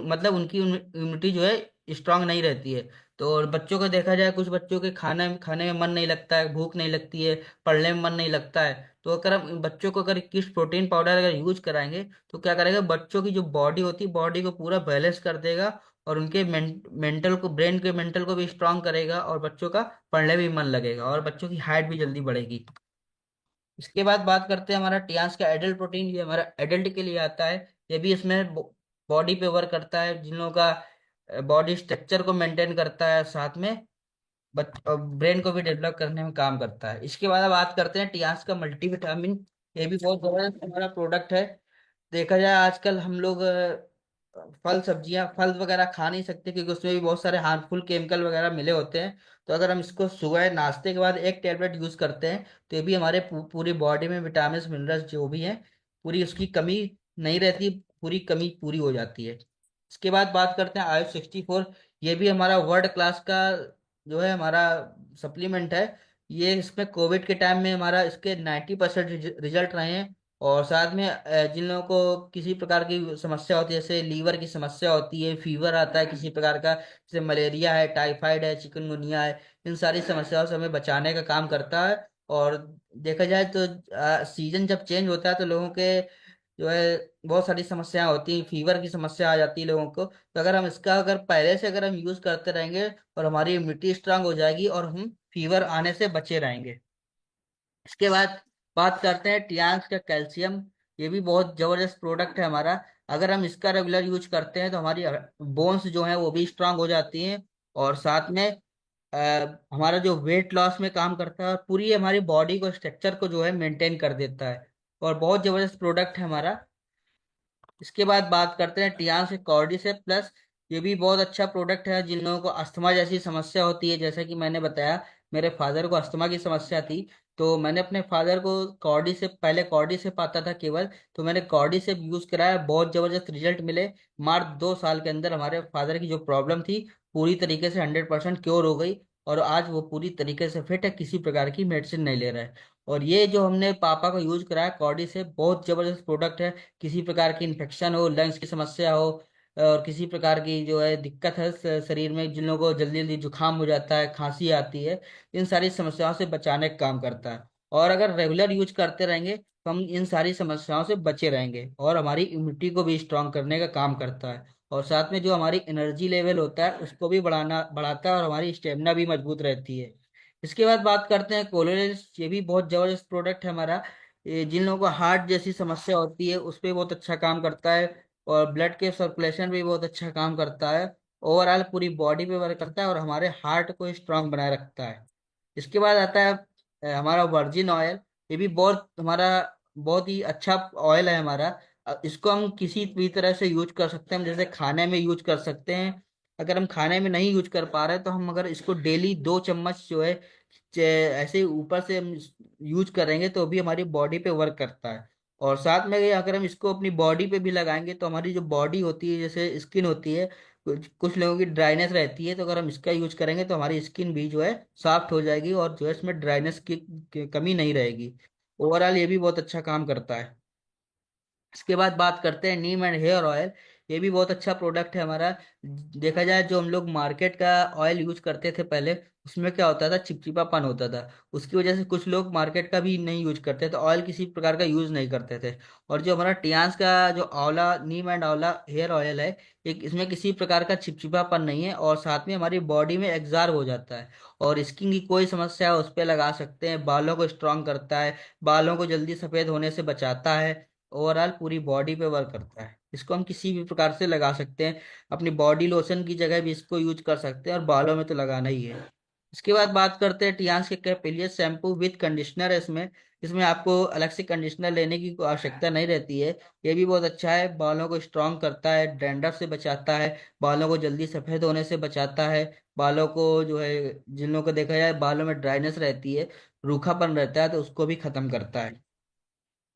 मतलब उनकी इम्यूनिटी जो है स्ट्रांग नहीं रहती है। तो और बच्चों को देखा जाए, कुछ बच्चों के खाना खाने में मन नहीं लगता है, भूख नहीं लगती है, पढ़ने में मन नहीं लगता है। तो अगर हम इन बच्चों को अगर किस प्रोटीन पाउडर अगर यूज कराएंगे तो क्या करेगा, बच्चों की जो बॉडी होती है बॉडी को पूरा बैलेंस कर देगा, और उनके मेंटल को, ब्रेन के मेंटल को भी स्ट्रांग करेगा, और बच्चों का पढ़ने में भी मन लगेगा, और बच्चों की हाइट भी जल्दी बढ़ेगी। इसके बाद बात करते हैं हमारा टियास का एडल्ट प्रोटीन। ये हमारा एडल्ट के लिए आता है। ये भी इसमें बॉडी पे वर्क करता है, जिन लोगों का बॉडी स्ट्रक्चर को मेंटेन करता है, साथ में ब्रेन को भी डेवलप करने में काम करता है। इसके बाद अब बात करते हैं टियास का मल्टीविटामिन। ये भी बहुत जबरदस्त हमारा प्रोडक्ट है। देखा जाए आजकल हम लोग फल वगैरह खा नहीं सकते क्योंकि उसमें भी बहुत सारे हार्मफुल केमिकल वगैरह मिले होते हैं। तो अगर हम इसको सुबह नाश्ते के बाद एक टेबलेट यूज करते हैं तो ये भी हमारे पूरी बॉडी में विटामिन मिनरल्स जो भी हैं पूरी उसकी कमी नहीं रहती, पूरी कमी पूरी हो जाती है। इसके बाद बात करते हैं Iron 64। ये भी हमारा वर्ल्ड क्लास का जो है हमारा सप्लीमेंट है। ये इसमें कोविड के टाइम में हमारा इसके 90% रिजल्ट रहे हैं। और साथ में जिन लोगों को किसी प्रकार की समस्या होती है, जैसे लीवर की समस्या होती है, फीवर आता है किसी प्रकार का, जैसे मलेरिया है, टाइफाइड है, चिकनगुनिया है, इन सारी समस्याओं से हमें बचाने का काम करता है। और देखा जाए तो सीजन जब चेंज होता है तो लोगों के जो है बहुत सारी समस्याएं होती हैं, फीवर की समस्या आ जाती है लोगों को। तो अगर हम इसका अगर पहले से अगर हम यूज करते रहेंगे और हमारी इम्यूनिटी स्ट्रांग हो जाएगी और हम फीवर आने से बचे रहेंगे। इसके बाद बात करते हैं टियान्स का कैल्शियम। ये भी बहुत जबरदस्त प्रोडक्ट है हमारा। अगर हम इसका रेगुलर यूज करते हैं तो हमारी बोन्स जो है वो भी स्ट्रांग हो जाती हैं। और साथ में हमारा जो वेट लॉस में काम करता है और पूरी हमारी बॉडी को स्ट्रक्चर को जो है मेंटेन कर देता है। और बहुत जबरदस्त प्रोडक्ट है हमारा। इसके बाद बात करते हैं टियान से कॉर्डिसेप प्लस। ये भी बहुत अच्छा प्रोडक्ट है जिन लोगों को अस्थमा जैसी समस्या होती है, जैसा कि मैंने बताया मेरे फादर को अस्थमा की समस्या थी। तो मैंने अपने फादर को कॉर्डिसेप, पहले कॉर्डिसेप आता था केवल, तो मैंने कॉर्डिसेप यूज कराया, बहुत जबरदस्त रिजल्ट मिले। मात्र 2 साल के अंदर हमारे फादर की जो प्रॉब्लम थी पूरी तरीके से 100% क्योर हो गई। और आज वो पूरी तरीके से फिट है, किसी प्रकार की मेडिसिन नहीं ले रहा है। और ये जो हमने पापा को यूज कराया कॉर्डिसेप, बहुत जबरदस्त प्रोडक्ट है। किसी प्रकार की इन्फेक्शन हो, लंग्स की समस्या हो, और किसी प्रकार की जो है दिक्कत है शरीर में, जिन लोगों को जल्दी जल्दी जुकाम हो जाता है, खांसी आती है, इन सारी समस्याओं से बचाने का काम करता है। और अगर रेगुलर यूज करते रहेंगे तो हम इन सारी समस्याओं से बचे रहेंगे, और हमारी इम्यूनिटी को भी स्ट्रांग करने का काम करता है। और साथ में जो हमारी एनर्जी लेवल होता है उसको भी बढ़ाता है, और हमारी स्टेमिना भी मजबूत रहती है। इसके बाद बात करते हैं कोलोरेज। ये भी बहुत जबरदस्त प्रोडक्ट है हमारा। ये जिन लोगों को हार्ट जैसी समस्या होती है उस पर बहुत अच्छा काम करता है। और ब्लड के सर्कुलेशन भी बहुत अच्छा काम करता है। ओवरऑल पूरी बॉडी पे वर्क करता है और हमारे हार्ट को स्ट्रांग बनाए रखता है। इसके बाद आता है हमारा वर्जिन ऑयल। ये भी बहुत हमारा बहुत ही अच्छा ऑयल है हमारा। इसको हम किसी भी तरह से यूज कर सकते हैं, हम जैसे खाने में यूज कर सकते हैं। अगर हम खाने में नहीं यूज कर पा रहे तो हम अगर इसको डेली 2 चम्मच जो है ऐसे ऊपर से हम यूज करेंगे तो भी हमारी बॉडी पे वर्क करता है। और साथ में ये अगर हम इसको अपनी बॉडी पे भी लगाएंगे तो हमारी जो बॉडी होती है, जैसे स्किन होती है, कुछ कुछ लोगों की ड्राइनेस रहती है, तो अगर हम इसका यूज करेंगे तो हमारी स्किन भी जो है सॉफ्ट हो जाएगी और जो है इसमें ड्राइनेस की कमी नहीं रहेगी। ओवरऑल ये भी बहुत अच्छा काम करता है। इसके बाद बात करते हैं नीम एंड हेयर ऑयल। ये भी बहुत अच्छा प्रोडक्ट है हमारा। देखा जाए जो हम लोग मार्केट का ऑयल यूज करते थे पहले, उसमें क्या होता था, चिपचिपापन होता था। उसकी वजह से कुछ लोग मार्केट का भी नहीं यूज करते थे, ऑयल किसी प्रकार का यूज नहीं करते थे। और जो हमारा टियान्स का जो आंवला, नीम एंड आंवला हेयर ऑयल है, एक इसमें किसी प्रकार का चिपचिपापन नहीं है, और साथ में हमारी बॉडी में एग्जार्ब हो जाता है। और स्किन की कोई समस्या है उस पर लगा सकते हैं, बालों को स्ट्रांग करता है, बालों को जल्दी सफेद होने से बचाता है। ओवरऑल पूरी बॉडी पे वर्क करता है। इसको हम किसी भी प्रकार से लगा सकते हैं, अपनी बॉडी लोशन की जगह भी इसको यूज कर सकते हैं, और बालों में तो लगाना ही है। इसके बाद बात करते हैं टियान्स के कैपिलियस शैम्पू विद कंडीशनर है इसमें। इसमें आपको अलग से कंडीशनर लेने की कोई आवश्यकता नहीं रहती है। ये भी बहुत अच्छा है, बालों को स्ट्रांग करता है, डैंड्रफ से बचाता है, बालों को जल्दी सफेद होने से बचाता है। बालों को जो है, जिन लोगों को देखा जाए बालों में ड्राइनेस रहती है, रूखापन रहता है, तो उसको भी खत्म करता है।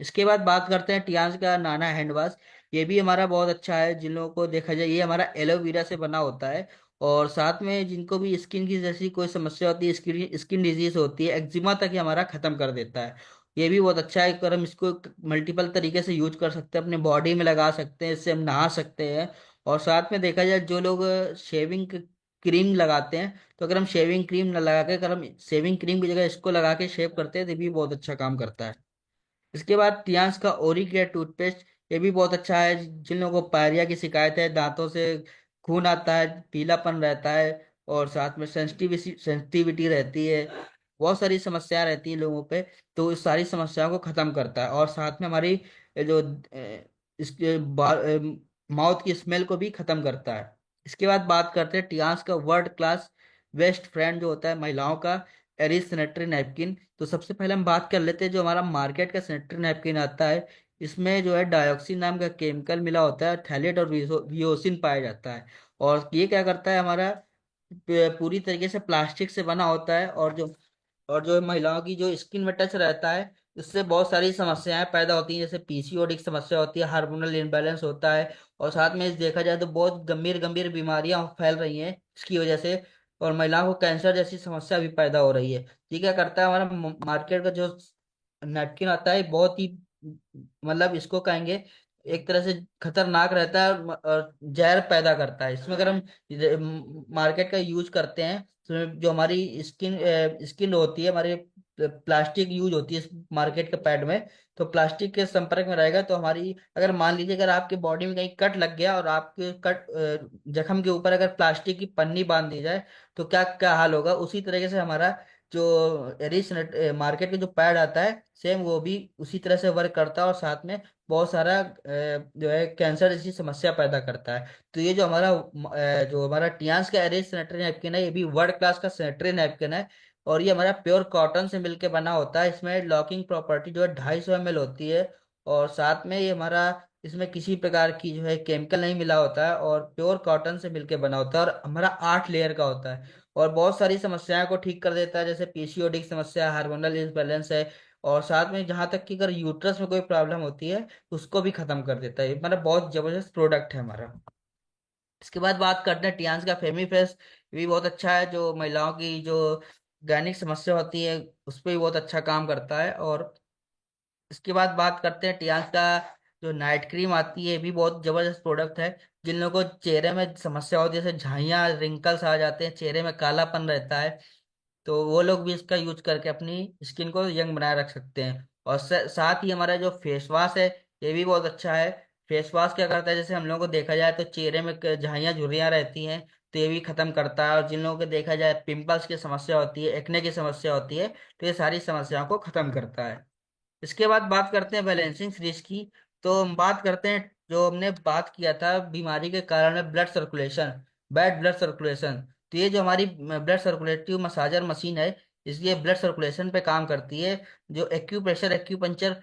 इसके बाद बात करते हैं टियान्स का नाना हैंड वॉश। ये भी हमारा बहुत अच्छा है, जिन लोगों को देखा जाए ये हमारा एलोवेरा से बना होता है। और साथ में जिनको भी स्किन की जैसी कोई समस्या होती है, स्किन स्किन डिजीज होती है, एक्जिमा तक ये हमारा खत्म कर देता है। ये भी बहुत अच्छा है, अगर हम इसको मल्टीपल तरीके से यूज कर सकते हैं, अपने बॉडी में लगा सकते हैं, इससे हम नहा सकते हैं। और साथ में देखा जाए जो लोग शेविंग क्रीम लगाते हैं, तो अगर हम शेविंग क्रीम न लगा के, अगर हम शेविंग क्रीम की जगह इसको लगा के शेव करते हैं तो ये भी बहुत अच्छा काम करता है। इसके बाद टियान्स का ओरिकेयर टूथपेस्ट। ये भी बहुत अच्छा है, जिन लोगों को पायरिया की शिकायत है, दांतों से खून आता है, पीलापन रहता है, और साथ में सेंसिटिविटी रहती है, बहुत सारी समस्या रहती है लोगों पे, तो इस सारी समस्याओं को खत्म करता है। और साथ में हमारी जो इसके माउथ की स्मेल को भी खत्म करता है। इसके बाद बात करते हैं टियान्स का वर्ल्ड क्लास बेस्ट फ्रेंड जो होता है महिलाओं का, एरिस सैनिटरी नैपकिन। तो सबसे पहले हम बात कर लेते हैं जो हमारा मार्केट का सैनिटरी नैपकिन आता है। इसमें जो है डायोक्सिन नाम का केमिकल मिला होता है, थैलेट और वियोसिन पाया जाता है। और ये क्या करता है, हमारा पूरी तरीके से प्लास्टिक से बना होता है। और जो महिलाओं की जो स्किन में टच रहता है, इससे बहुत सारी समस्याएं पैदा होती हैं, जैसे पीसीओडी की समस्या होती है, हार्मोनल इम्बैलेंस होता है। और साथ में देखा जाए तो बहुत गंभीर गंभीर बीमारियां फैल रही हैं इसकी वजह से। और महिलाओं को कैंसर जैसी समस्या भी पैदा हो रही है। ये क्या करता है, हमारा मार्केट का जो नैपकिन आता है बहुत ही मतलब इसको कहेंगे एक तरह से खतरनाक रहता है, और जहर पैदा करता है। इसमें अगर हम मार्केट का यूज करते हैं तो जो हमारी स्किन होती है हमारी, प्लास्टिक यूज होती है इस मार्केट के पैड में। तो प्लास्टिक के संपर्क में रहेगा तो हमारी, अगर मान लीजिए अगर आपके बॉडी में कहीं कट लग गया और आपके कट जख्म के ऊपर अगर प्लास्टिक की पन्नी बांध दी जाए तो क्या क्या हाल होगा। उसी तरीके से हमारा जो एरिस मार्केट के जो पैड आता है सेम वो भी उसी तरह से वर्क करता है, और साथ में बहुत सारा जो है कैंसर जैसी समस्या पैदा करता है। तो ये जो हमारा जो हमारा टियान्स का एरिस सैनिटरी नैपकिन है, ये भी वर्ल्ड क्लास का सैनिटरी नैपकिन है। और ये हमारा प्योर कॉटन से मिलके बना होता है। इसमें लॉकिंग प्रॉपर्टी जो है 250 ml होती है, और साथ में ये हमारा, इसमें किसी प्रकार की जो है केमिकल नहीं मिला होता है, और प्योर कॉटन से मिलके बना होता है, और हमारा 8 लेयर का होता है। और बहुत सारी समस्याओं को ठीक कर देता है, जैसे पीसीओडी की समस्या, हार्मोनल इम्बैलेंस है। और साथ में जहां तक कि अगर यूट्रस में कोई प्रॉब्लम होती है तो उसको भी खत्म कर देता है। मतलब बहुत जबरदस्त प्रोडक्ट है हमारा। इसके बाद बात करते हैं टियान्स का फेमी फ्रेश। भी बहुत अच्छा है, जो महिलाओं की जो दैनिक समस्या होती है उस पर भी बहुत अच्छा काम करता है। और इसके बाद बात करते हैं टियान्स का जो नाइट क्रीम आती है, ये भी बहुत जबरदस्त प्रोडक्ट है। जिन लोगों को चेहरे में समस्या होती है, जैसे झाइयाँ रिंकल्स आ जाते हैं, चेहरे में कालापन रहता है, तो वो लोग भी इसका यूज करके अपनी स्किन को यंग बनाए रख सकते हैं। और साथ ही हमारा जो फेस वॉश है ये भी बहुत अच्छा है। फेस वॉश क्या करता है, जैसे हम लोगों को देखा जाए तो चेहरे में झाइयाँ झुर्रियाँ रहती हैं, तो ये भी खत्म करता है। और जिन लोगों को देखा जाए पिंपल्स की समस्या होती है, एक्ने की समस्या होती है, तो ये सारी समस्याओं को खत्म करता है। इसके बाद बात करते हैं बैलेंसिंग सीरीज की। तो हम बात करते हैं, जो हमने बात किया था बीमारी के कारण में blood circulation, bad blood circulation. तो ये जो हमारी ब्लड सर्कुलेटिव मसाजर मशीन है, इसलिए ब्लड सर्कुलेशन पे काम करती है। जो एक्यूप्रेशर एक्यूपंचर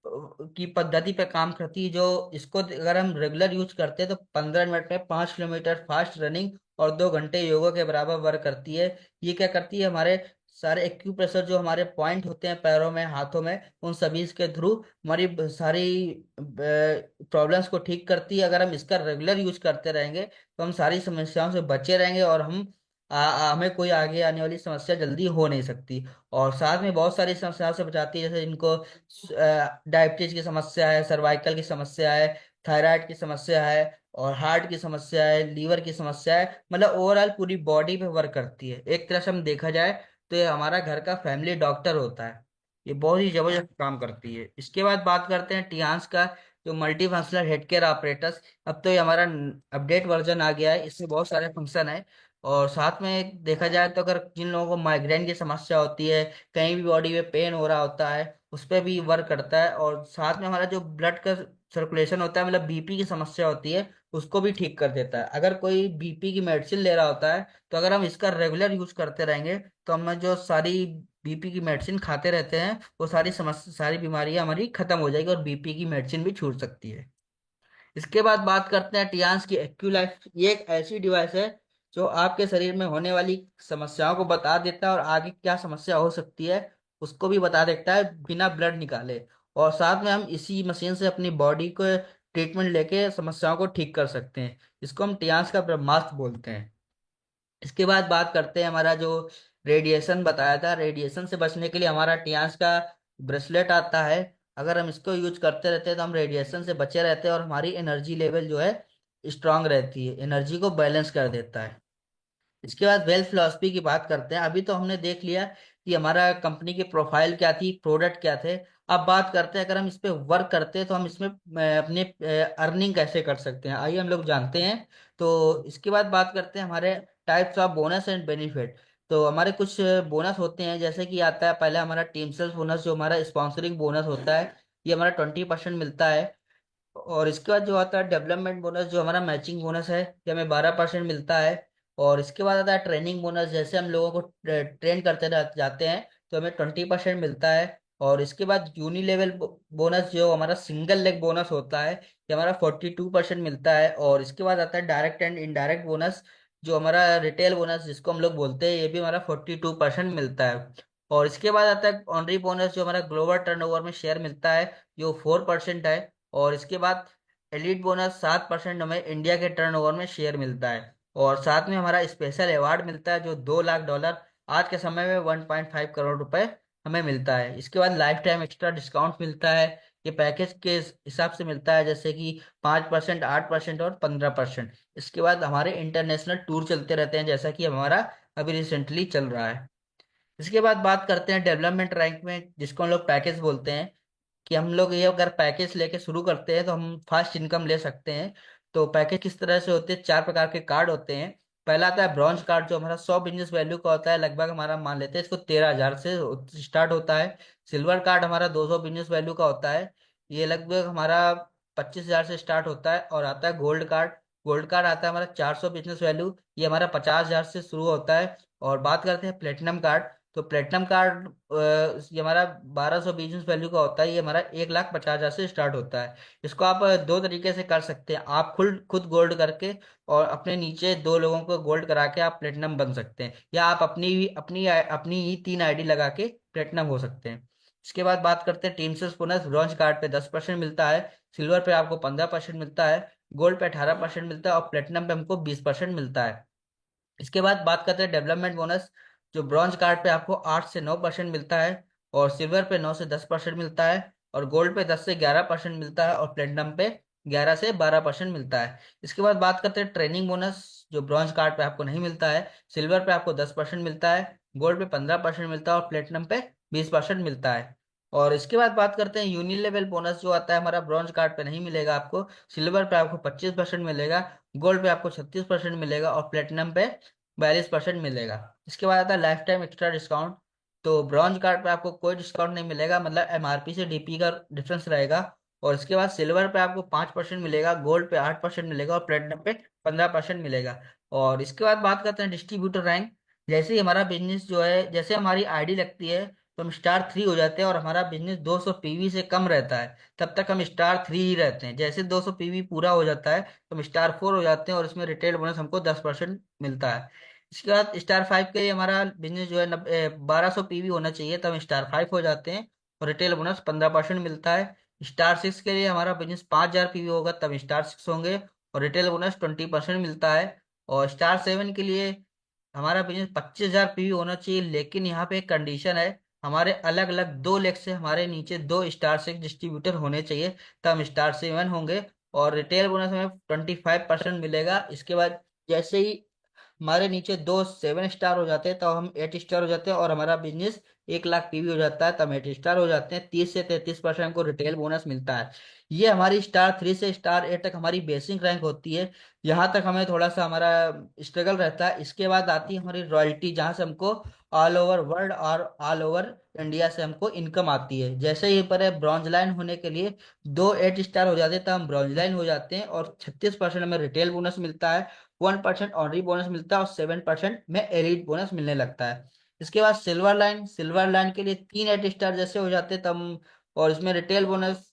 की पद्धति पे काम करती है, जो इसको अगर हम रेगुलर यूज करते हैं तो 15 मिनट में 5 किलोमीटर फास्ट रनिंग और 2 घंटे योगा के बराबर वर्क करती है। ये क्या करती है, हमारे सारे एक्यूप्रेशर जो हमारे पॉइंट होते हैं पैरों में हाथों में, उन सभी के थ्रू हमारी सारी प्रॉब्लम्स को ठीक करती है। अगर हम इसका रेगुलर यूज करते रहेंगे तो हम सारी समस्याओं से बचे रहेंगे, और हमें कोई आगे आने वाली समस्या जल्दी हो नहीं सकती। और साथ में बहुत सारी समस्याओं से बचाती है, जैसे इनको डायबिटीज की समस्या है, सर्वाइकल की समस्या है, थायराइड की समस्या है, और हार्ट की समस्या है, लीवर की समस्या है। मतलब ओवरऑल पूरी बॉडी पे वर्क करती है। एक तरह से हम देखा जाए तो ये हमारा घर का फैमिली डॉक्टर होता है। ये बहुत ही जबरदस्त काम करती है। इसके बाद बात करते हैं टियान्स का जो multi functional head care apparatus. अब तो ये हमारा अपडेट वर्जन आ गया है, इसमें बहुत सारे फंक्शन है। और साथ में देखा जाए तो अगर जिन लोगों को माइग्रेन की समस्या होती है, कहीं भी बॉडी में पेन हो रहा होता है, उस पर भी वर्क करता है। और साथ में हमारा जो ब्लड का सर्कुलेशन होता है, मतलब बीपी की समस्या होती है, उसको भी ठीक कर देता है। अगर कोई बीपी की मेडिसिन ले रहा होता है तो अगर हम इसका रेगुलर यूज करते रहेंगे तो हम जो सारी बीपी की मेडिसिन खाते रहते हैं वो सारी समस्या, सारी बीमारियां हमारी खत्म हो जाएगी, और बीपी की मेडिसिन भी छूट सकती है। इसके बाद बात करते हैं टियान्स की एक्यूलाइफ। ये एक ऐसी डिवाइस है जो आपके शरीर में होने वाली समस्याओं को बता देता है, और आगे क्या समस्या हो सकती है उसको भी बता देता है बिना ब्लड निकाले। और साथ में हम इसी मशीन से अपनी बॉडी को ट्रीटमेंट लेके समस्याओं को ठीक कर सकते हैं। इसको हम टियान्स का ब्रह्मास्त्र बोलते हैं। इसके बाद बात करते हैं हमारा जो रेडिएशन बताया था, रेडिएशन से बचने के लिए हमारा टियान्स का ब्रेसलेट आता है। अगर हम इसको यूज करते रहते हैं तो हम रेडिएशन से बचे रहते हैं, और हमारी एनर्जी लेवल जो है स्ट्रांग रहती है, एनर्जी को बैलेंस कर देता है। इसके बाद वेल्थ फिलॉसफी की बात करते हैं। अभी तो हमने देख लिया कि हमारा कंपनी की प्रोफाइल क्या थी, प्रोडक्ट क्या थे। अब बात करते हैं अगर हम इस पे वर्क करते हैं तो हम इसमें अपने अर्निंग कैसे कर सकते हैं, आइए हम लोग जानते हैं। तो इसके बाद बात करते हैं हमारे types of bonus and benefit. तो हमारे कुछ बोनस होते हैं, जैसे कि आता है पहले हमारा टीम सेल्स बोनस, जो हमारा स्पॉन्सरिंग बोनस होता है, ये हमारा 20% मिलता है। और इसके बाद जो आता है डेवलपमेंट बोनस, जो हमारा मैचिंग बोनस है, ये हमें 12% मिलता है। और इसके बाद आता है ट्रेनिंग बोनस, जैसे हम लोगों को ट्रेन करते जाते हैं तो हमें 20% मिलता है। और इसके बाद यूनी लेवल बोनस, जो हमारा सिंगल लेग बोनस होता है, ये हमारा 42% मिलता है। और इसके बाद आता है डायरेक्ट एंड इनडायरेक्ट बोनस, जो हमारा रिटेल बोनस जिसको हम लोग बोलते हैं, ये भी हमारा 42% मिलता है। और इसके बाद आता है ऑनरी बोनस, जो हमारा ग्लोबल टर्नओवर में शेयर मिलता है, जो 4% है। और इसके बाद एलिट बोनस 7% हमें इंडिया के टर्नओवर में शेयर मिलता है। और साथ में हमारा स्पेशल अवार्ड मिलता है जो $2 लाख, आज के समय में 1.5 करोड़ रुपए हमें मिलता है। इसके बाद लाइफ टाइम एक्स्ट्रा डिस्काउंट मिलता है। ये पैकेज के हिसाब से मिलता है, जैसे कि 5%, 8% और 15%। इसके बाद हमारे इंटरनेशनल टूर चलते रहते हैं, जैसा कि हमारा अभी रिसेंटली चल रहा है। इसके बाद बात करते हैं डेवलपमेंट रैंक में, जिसको हम लोग पैकेज बोलते हैं। कि हम लोग ये अगर पैकेज लेके शुरू करते हैं तो हम फास्ट इनकम ले सकते हैं। तो पैकेज किस तरह से होते हैं, 4 प्रकार के कार्ड होते हैं। पहला आता है ब्रॉन्ज कार्ड, जो हमारा 100 बिजनेस वैल्यू का होता है, लगभग हमारा मान लेते हैं इसको 13,000 से स्टार्ट होता है। सिल्वर कार्ड हमारा 200 बिजनेस वैल्यू का होता है, ये लगभग हमारा 25,000 से स्टार्ट होता है। और आता है गोल्ड कार्ड। गोल्ड कार्ड आता है हमारा 400 बिजनेस वैल्यू, ये हमारा 50,000 से शुरू होता है। और बात करते हैं प्लेटिनम कार्ड। तो प्लेटिनम कार्ड ये हमारा 1200 बिजनेस वैल्यू का होता है, ये हमारा 1,50,000 से स्टार्ट होता है। इसको आप दो तरीके से कर सकते हैं, आप खुद खुद गोल्ड करके और अपने नीचे दो लोगों को गोल्ड करा के आप प्लेटिनम बन सकते हैं, या आप अपनी ही 3 आईडी लगा के प्लेटिनम हो सकते हैं। इसके बाद बात करते हैं team sales bonus. Bronze card पे 10% मिलता है, सिल्वर पे आपको 15% मिलता है, गोल्ड पे 18% मिलता है और प्लेटिनम पे हमको 20% मिलता है। इसके बाद बात करते हैं डेवलपमेंट बोनस। जो ब्रॉन्ज कार्ड पे आपको 8 से 9% मिलता है, और सिल्वर पे 9 से 10% मिलता है, और गोल्ड पे 10 से 11% मिलता है, और प्लेटिनम पे 11 से 12% मिलता है। इसके बाद बात करते हैं ट्रेनिंग बोनस। जो ब्रॉन्ज कार्ड पे आपको नहीं मिलता है, सिल्वर पे आपको 10% मिलता है, गोल्ड पे 15% मिलता है और प्लेटिनम पे 20% मिलता है। और इसके बाद बात करते हैं यूनिट लेवल बोनस, जो आता है हमारा ब्रॉन्ज कार्ड पे नहीं मिलेगा आपको। सिल्वर पे आपको 25% मिलेगा, गोल्ड पे आपको 36% मिलेगा और प्लेटिनम पे 42% मिलेगा। इसके बाद आता है लाइफ टाइम एक्स्ट्रा डिस्काउंट। तो ब्रॉन्ज कार्ड पे आपको कोई डिस्काउंट नहीं मिलेगा, मतलब एमआरपी से डीपी का डिफरेंस रहेगा। और इसके बाद सिल्वर पे आपको 5% मिलेगा, गोल्ड पे 8% मिलेगा और प्लेटिनम पे 15% मिलेगा। और इसके बाद बात करते हैं डिस्ट्रीब्यूटर रैंक। जैसे ही हमारा बिजनेस जो है, जैसे हमारी आईडी लगती है तो हम स्टार 3 हो जाते हैं, और हमारा बिजनेस 200 पीवी से कम रहता है तब तक हम स्टार 3 ही रहते हैं। जैसे 200 पीवी पूरा हो जाता है तो हम स्टार 4 हो जाते हैं, और इसमें रिटेल बोनस हमको 10% मिलता है। इसके बाद स्टार 5 के लिए हमारा बिजनेस जो है 1200 पीवी होना चाहिए, तब हम स्टार 5 हो जाते हैं और रिटेल बोनस 15% मिलता है। स्टार 6 के लिए हमारा बिजनेस 5,000 पीवी होगा, तब स्टार 6 होंगे और रिटेल बोनस 20% मिलता है। और स्टार 7 के लिए हमारा बिजनेस 25,000 पीवी होना चाहिए, लेकिन यहाँ पे एक कंडीशन है, हमारे अलग अलग 2 लेग से हमारे नीचे 2 स्टार 6 डिस्ट्रीब्यूटर होने चाहिए, तब हम स्टार 7 होंगे। और रिटेल बोनस हमें 25% मिलेगा। इसके बाद जैसे ही हमारे नीचे 2 7 स्टार हो जाते हैं तो हम 8 स्टार हो जाते हैं, और हमारा बिजनेस 1,00,000 पीवी हो जाता है, तो हम 8 स्टार हो जाते हैं। 30 से 33% हमको रिटेल बोनस मिलता है। ये हमारी स्टार 3 से स्टार 8 तक हमारी बेसिक रैंक होती है। यहाँ तक हमें थोड़ा सा हमारा स्ट्रगल रहता है। इसके बाद आती है हमारी रॉयल्टी, जहाँ से हमको ऑल ओवर वर्ल्ड और ऑल ओवर इंडिया से हमको इनकम आती है। जैसे ही पर है ब्रॉन्ज लाइन होने के लिए 2 8 स्टार हो जाते हैं, तो हम ब्रॉन्ज लाइन हो जाते हैं, और 36% हमें रिटेल बोनस मिलता है, 1% ऑनरी बोनस मिलता है और 7% में एलिट बोनस मिलने लगता है। इसके बाद सिल्वर लाइन के लिए 3 8 स्टार जैसे हो जाते हैं तब और इसमें रिटेल बोनस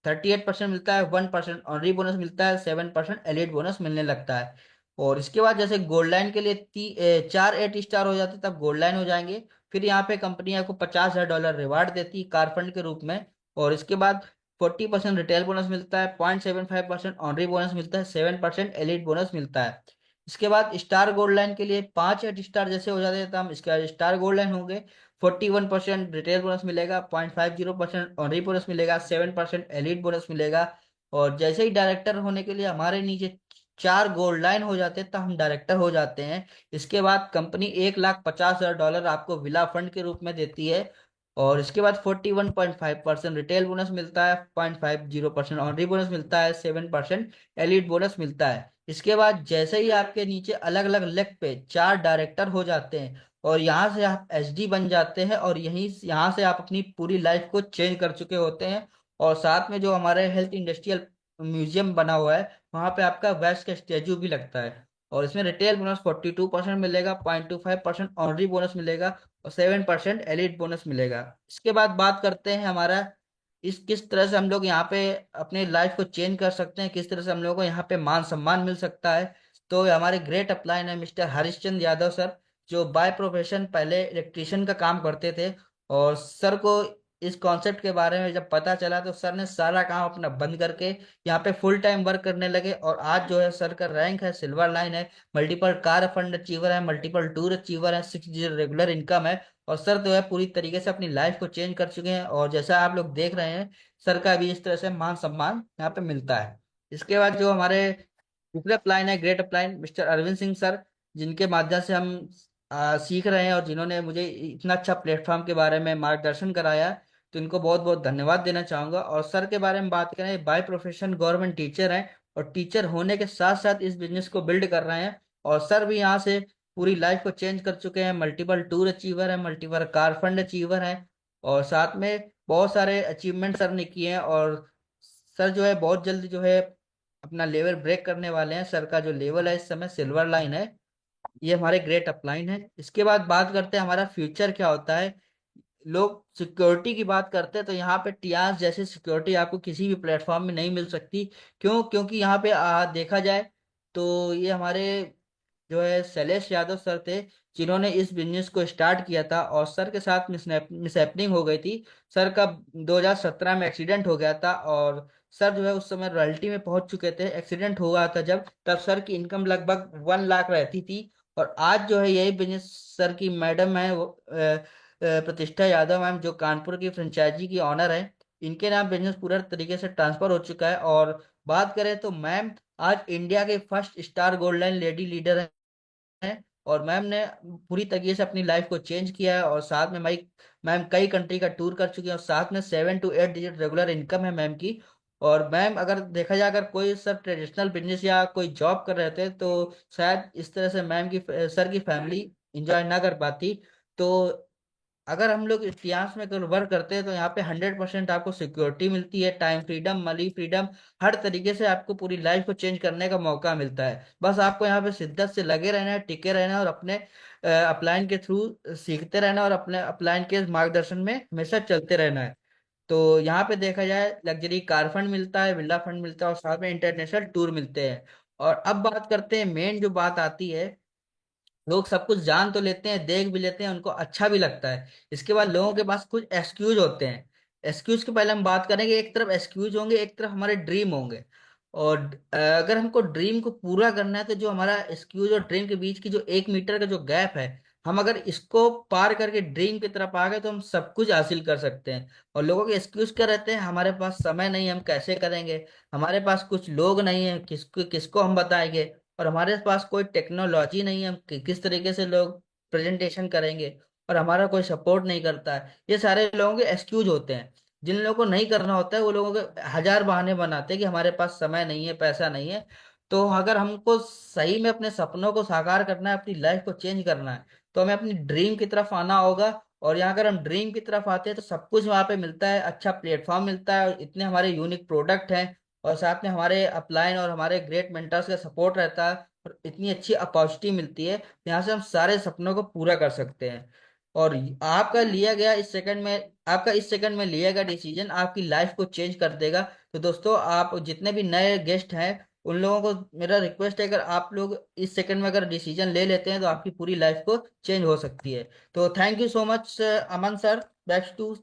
38% मिलता है, 1% ऑनरी बोनस मिलता है, 7% एलिट बोनस मिलने लगता है। और इसके बाद जैसे गोल्ड लाइन के लिए 4 8 स्टार हो जाते हैं तब गोल्ड लाइन हो जाएंगे। फिर यहाँ पे कंपनी आपको $50,000 रिवार्ड देती है कार फंड के रूप में। और इसके बाद 40% रिटेल बोनस मिलता है, 0.75% ऑनरी बोनस मिलता है, 7% एलिट बोनस मिलता है। इसके बाद स्टार गोल्ड लाइन के लिए 5 8 स्टार जैसे हो जाते हैं तो हम इसका स्टार गोल्ड लाइन होंगे। 41% रिटेल बोनस मिलेगा, 0.50% ऑनरी बोनस मिलेगा, 7% एलिट बोनस मिलेगा। और जैसे ही डायरेक्टर होने के लिए हमारे नीचे 4 गोल्ड लाइन हो जाते हैं तो हम डायरेक्टर हो जाते हैं। इसके बाद कंपनी $1,50,000 आपको विला फंड के रूप में देती है। और इसके बाद 41.5% रिटेल बोनस मिलता है, 0.50% ऑनरी बोनस मिलता है, 7% एलिट बोनस मिलता है। इसके बाद जैसे ही आपके नीचे अलग अलग लेग पे 4 डायरेक्टर हो जाते हैं और यहाँ से आप एसडी बन जाते हैं, और यहाँ से आप अपनी पूरी लाइफ को चेंज कर चुके होते हैं। और साथ में जो हमारे हेल्थ इंडस्ट्रियल म्यूजियम बना हुआ है, वहाँ पे आपका वैक्स का स्टेचू भी लगता है। और इसमें रिटेल बोनस 42% मिलेगा, 0.25% ऑनरी बोनस मिलेगा और 7% एलिट बोनस मिलेगा। इसके बाद बात करते हैं हमारा इस किस तरह से हम लोग यहाँ पे अपने लाइफ को चेंज कर सकते हैं, किस तरह से हम लोगों को यहाँ पे मान सम्मान मिल सकता है। तो हमारे ग्रेट अपलाइन है मिस्टर हरिश्चंद्र यादव सर, जो बाय प्रोफेशन पहले इलेक्ट्रिशियन का काम करते थे, और सर को इस कॉन्सेप्ट के बारे में जब पता चला तो सर ने सारा काम अपना बंद करके यहाँ पे फुल टाइम वर्क करने लगे। और आज जो है सर का रैंक है सिल्वर लाइन है, मल्टीपल कार फंड अचीवर है, मल्टीपल टूर अचीवर है, 6 डिजिट रेगुलर इनकम है। और सर जो है पूरी तरीके से अपनी लाइफ को चेंज कर चुके हैं। और जैसा आप लोग देख रहे हैं, सर का भी इस तरह से मान सम्मान यहाँ पे मिलता है। इसके बाद जो हमारे दूसरे अपलाइन है, great upline mister Arvind Singh sir, जिनके माध्यम से हम सीख रहे हैं और जिन्होंने मुझे इतना अच्छा प्लेटफॉर्म के बारे में मार्गदर्शन कराया, तो इनको बहुत बहुत धन्यवाद देना चाहूंगा। और सर के बारे में बात करें, बाय प्रोफेशन गवर्नमेंट टीचर हैं और टीचर होने के साथ साथ इस बिजनेस को बिल्ड कर रहे हैं। और सर भी यहाँ से पूरी लाइफ को चेंज कर चुके हैं, मल्टीपल टूर अचीवर है, मल्टीपल कार फंड अचीवर है, और साथ में बहुत सारे अचीवमेंट सर ने किए हैं। और सर जो है बहुत जल्द जो है अपना लेवल ब्रेक करने वाले हैं। सर का जो लेवल है इस समय सिल्वर लाइन है। ये हमारे ग्रेट अपलाइन है। इसके बाद बात करते हैं हमारा फ्यूचर क्या होता है। लोग सिक्योरिटी की बात करते हैं, तो यहाँ पे टियास जैसी सिक्योरिटी आपको किसी भी प्लेटफॉर्म में नहीं मिल सकती। क्यों? क्योंकि यहाँ पे देखा जाए तो ये हमारे जो है शैलेश यादव सर थे, जिन्होंने इस बिजनेस को स्टार्ट किया था। और सर के साथ मिसहैपनिंग हो गई थी। सर का 2017 में एक्सीडेंट हो गया था, और सर जो है उस समय रॉयल्टी में पहुंच चुके थे। एक्सीडेंट हुआ था जब, तब सर की इनकम लगभग 1 लाख रहती थी। और आज जो है यही बिजनेस सर की मैडम है, वो प्रतिष्ठा यादव मैम, जो कानपुर की फ्रेंचाइजी की ऑनर है, इनके नाम बिजनेस पूरा तरीके से ट्रांसफर हो चुका है। और बात करें तो मैम आज इंडिया के first star gold line lady leader हैं। और मैम ने पूरी तरीके से अपनी लाइफ को चेंज किया है। और साथ में मैम कई कंट्री का टूर कर चुकी है, और साथ में 7 to 8 डिजिट रेगुलर इनकम है मैम की। और मैम अगर देखा जाए, अगर कोई सर ट्रेडिशनल बिजनेस या कोई जॉब कर रहे थे, तो शायद इस तरह से मैम की सर की फैमिली इंजॉय ना कर पाती। तो अगर हम लोग इतिहास में अगर वर्क करते हैं, तो यहाँ पे 100% आपको सिक्योरिटी मिलती है, टाइम फ्रीडम, मनी फ्रीडम, हर तरीके से आपको पूरी लाइफ को चेंज करने का मौका मिलता है। बस आपको यहाँ पे शिद्दत से लगे रहना है, टिके रहना है, और अपने अपलाइन के थ्रू सीखते रहना है, और अपने अपलाइन के मार्गदर्शन में हमेशा चलते रहना है। तो यहाँ पे देखा जाए, लग्जरी कार फंड मिलता है, विला फंड मिलता है, और साथ में इंटरनेशनल टूर मिलते हैं। और अब बात करते हैं, मेन जो बात आती है, लोग सब कुछ जान तो लेते हैं, देख भी लेते हैं, उनको अच्छा भी लगता है। इसके बाद लोगों के पास कुछ एक्सक्यूज होते हैं। एक्सक्यूज के पहले हम बात करेंगे, एक तरफ एक्सक्यूज होंगे, एक तरफ हमारे ड्रीम होंगे। और अगर हमको ड्रीम को पूरा करना है, तो जो हमारा एक्सक्यूज और ड्रीम के बीच की जो 1 मीटर का जो गैप है, हम अगर इसको पार करके ड्रीम की तरफ आ गए, तो हम सब कुछ हासिल कर सकते हैं। और लोगों के एक्सक्यूज क्या रहते हैं? हमारे पास समय नहीं है, हम कैसे करेंगे, हमारे पास कुछ लोग नहीं है, किसको किसको हम बताएंगे, और हमारे पास कोई टेक्नोलॉजी नहीं है, हम किस तरीके से लोग प्रेजेंटेशन करेंगे, और हमारा कोई सपोर्ट नहीं करता है। ये सारे लोगों के एक्सक्यूज होते हैं। जिन लोगों को नहीं करना होता है, वो लोगों के हजार बहाने बनाते हैं कि हमारे पास समय नहीं है, पैसा नहीं है। तो अगर हमको सही में अपने सपनों को साकार करना है, अपनी लाइफ को चेंज करना है, तो हमें अपनी ड्रीम की तरफ आना होगा। और यहाँ अगर हम ड्रीम की तरफ आते हैं, तो सब कुछ वहाँ पे मिलता है, अच्छा प्लेटफॉर्म मिलता है, और इतने हमारे यूनिक प्रोडक्ट हैं, और साथ में हमारे अपलाइन और हमारे ग्रेट मेंटर्स का सपोर्ट रहता है, और इतनी अच्छी अपॉर्चुनिटी मिलती है, यहाँ से हम सारे सपनों को पूरा कर सकते हैं। और आपका इस सेकंड में लिया गया डिसीजन आपकी लाइफ को चेंज कर देगा। तो दोस्तों, आप जितने भी नए गेस्ट हैं, उन लोगों को मेरा रिक्वेस्ट है, अगर आप लोग इस सेकंड में अगर डिसीजन ले लेते हैं, तो आपकी पूरी लाइफ को चेंज हो सकती है। तो thank you so much Aman sir, back to.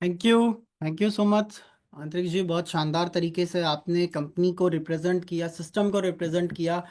Thank you so much Antariksh ji. बहुत शानदार तरीके से आपने कंपनी को रिप्रेजेंट किया, सिस्टम को रिप्रेजेंट किया।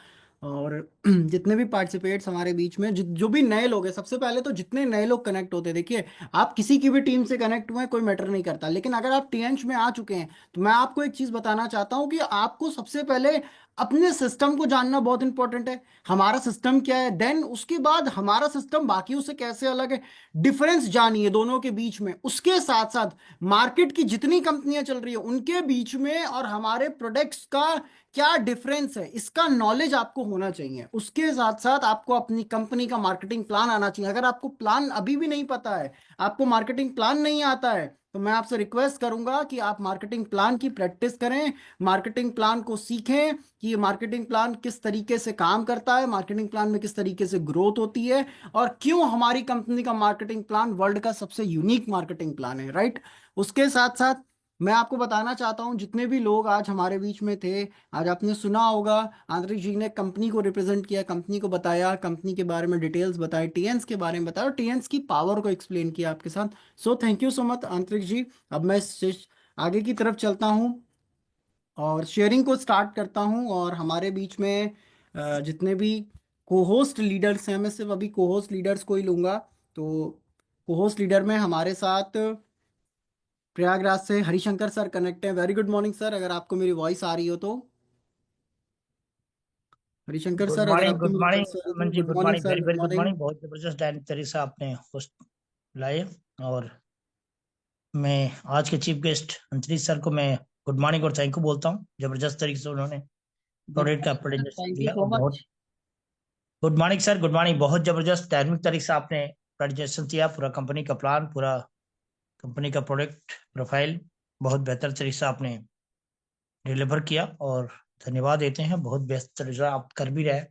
और जितने भी पार्टिसिपेट्स हमारे बीच में, जो भी नए लोग हैं, सबसे पहले तो जितने नए लोग कनेक्ट होते हैं, देखिए, आप किसी की भी टीम से कनेक्ट हुए हैं, कोई मैटर नहीं करता, लेकिन अगर आप टीएंच में आ चुके हैं, तो मैं आपको एक चीज बताना चाहता हूं कि आपको सबसे पहले अपने सिस्टम को जानना बहुत इंपॉर्टेंट है। हमारा सिस्टम क्या है, देन उसके बाद हमारा सिस्टम बाकियों से कैसे अलग है, डिफरेंस जानिए दोनों के बीच में। उसके साथ साथ मार्केट की जितनी कंपनियां चल रही है उनके बीच में और हमारे प्रोडक्ट्स का क्या डिफरेंस है, इसका नॉलेज आपको होना चाहिए। उसके साथ साथ आपको अपनी कंपनी का मार्केटिंग प्लान आना चाहिए। अगर आपको प्लान अभी भी नहीं पता है, आपको मार्केटिंग प्लान नहीं आता है, तो मैं आपसे रिक्वेस्ट करूंगा कि आप मार्केटिंग प्लान की प्रैक्टिस करें, मार्केटिंग प्लान को सीखें कि ये मार्केटिंग प्लान किस तरीके से काम करता है, मार्केटिंग प्लान में किस तरीके से ग्रोथ होती है, और क्यों हमारी कंपनी का मार्केटिंग प्लान वर्ल्ड का सबसे यूनिक मार्केटिंग प्लान है, राइट। उसके साथ साथ मैं आपको बताना चाहता हूँ जितने भी लोग आज हमारे बीच में थे, आज आपने सुना होगा आंतरिक जी ने कंपनी को रिप्रेजेंट किया, कंपनी को बताया, कंपनी के बारे में डिटेल्स बताए, टीएन्स के बारे में बताया और टीएन्स की पावर को एक्सप्लेन किया आपके साथ। So thank you so much आंतरिक जी। अब मैं आगे की तरफ चलता हूँ और शेयरिंग को स्टार्ट करता हूँ। और हमारे बीच में जितने भी को होस्ट लीडर्स हैं, मैं सिर्फ अभी को होस्ट लीडर्स को ही लूँगा। तो को होस्ट लीडर में हमारे साथ प्रयागराज से हरिशंकर सर कनेक्ट हैं। वेरी गुड मॉर्निंग सर, अगर आपको मेरी वॉइस आ रही हो तो। हरिशंकर सर अगर आपको गुड मेरी मॉर्निंग वॉइस आ रही हो अमन तो। जी, good good morning morning, sir, very good very good morning. Morning. बहुत जबरदस्त तरीके से आपने होस्ट लाए। और मैं आज के चीफ गेस्ट अंतरीश सर को मैं गुड मॉर्निंग और थैंक यू बोलता हूँ। जबरदस्त तरीके से उन्होंने गुड प्रोडक्ट का morning sir, presentation thank you दिया सो और बहुत much. Good morning sir, good morning. बहुत जबरदस्त धार्मिक तरीके से आपने प्रेजेंटेशन दिया, पूरा कंपनी का प्लान, पूरा कंपनी का प्रोडक्ट प्रोफाइल बहुत बेहतर तरीके से आपने डिलीवर किया और धन्यवाद देते हैं। बहुत बेहतर तरीके से आप कर भी रहे हैं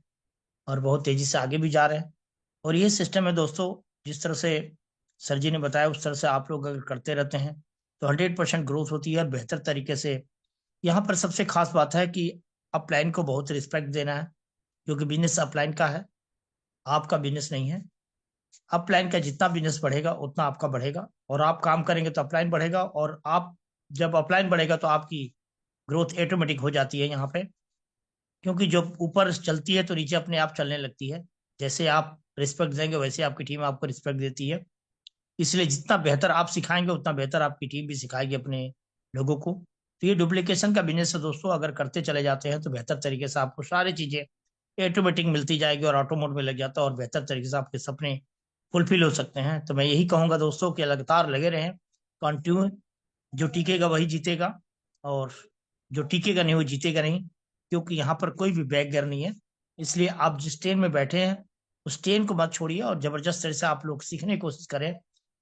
और बहुत तेजी से आगे भी जा रहे हैं। और ये सिस्टम है दोस्तों, जिस तरह से सर जी ने बताया उस तरह से आप लोग अगर करते रहते हैं तो 100% ग्रोथ होती है और बेहतर तरीके से। यहाँ पर सबसे खास बात है कि अपलाइन को बहुत रिस्पेक्ट देना है, क्योंकि बिजनेस अपलाइन का है, आपका बिजनेस नहीं है। अपलाइन का जितना बिजनेस बढ़ेगा उतना आपका बढ़ेगा, और आप काम करेंगे तो अपलाइन बढ़ेगा, और आप जब अपलाइन बढ़ेगा तो आपकी ग्रोथ ऑटोमेटिक हो जाती है यहाँ पे। क्योंकि जब ऊपर चलती है तो नीचे अपने आप चलने लगती है। जैसे आप रिस्पेक्ट देंगे वैसे आपकी टीम आपको रिस्पेक्ट देती है। इसलिए जितना बेहतर आप सिखाएंगे उतना बेहतर आपकी टीम भी सिखाएगी अपने लोगों को। तो ये डुप्लीकेशन का बिजनेस है दोस्तों, अगर करते चले जाते हैं तो बेहतर तरीके से आपको सारी चीजें ऑटोमेटिक मिलती जाएगी और ऑटो मोड में लग जाता है, और बेहतर तरीके से आपके सपने फुलफिल हो सकते हैं। तो मैं यही कहूंगा दोस्तों कि लगातार लगे रहें, कंटिन्यू। जो टिकेगा वही जीतेगा, और जो टिकेगा नहीं वो जीतेगा नहीं, क्योंकि यहाँ पर कोई भी बैकग्र नहीं है। इसलिए आप जिस ट्रेन में बैठे हैं उस ट्रेन को मत छोड़िए और जबरदस्त तरह से आप लोग सीखने की कोशिश करें।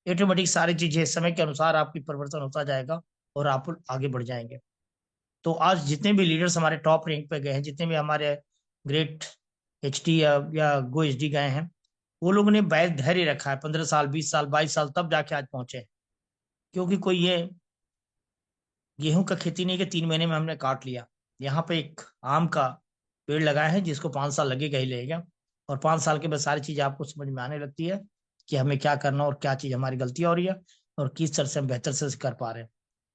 ऑटोमेटिक सारी चीजें समय के अनुसार आपकी परिवर्तन होता जाएगा और आप आगे बढ़ जाएंगे। तो आज जितने भी लीडर्स हमारे टॉप रैंक पे गए हैं, जितने भी हमारे ग्रेट HD या गो HD गए हैं, वो लोगों ने धैर्य रखा है, 15 साल, 20 साल, 22 साल, तब जाके आज पहुंचे। क्योंकि कोई ये गेहूं का खेती नहीं कि 3 महीने में हमने काट लिया। यहाँ पे एक आम का पेड़ लगाया है जिसको 5 साल लगेगा ही लगेगा, और 5 साल के बाद सारी चीज आपको समझ में आने लगती है कि हमें क्या करना और क्या चीज हमारी गलतियां हो रही है और किस तरह से हम बेहतर से कर पा रहे हैं।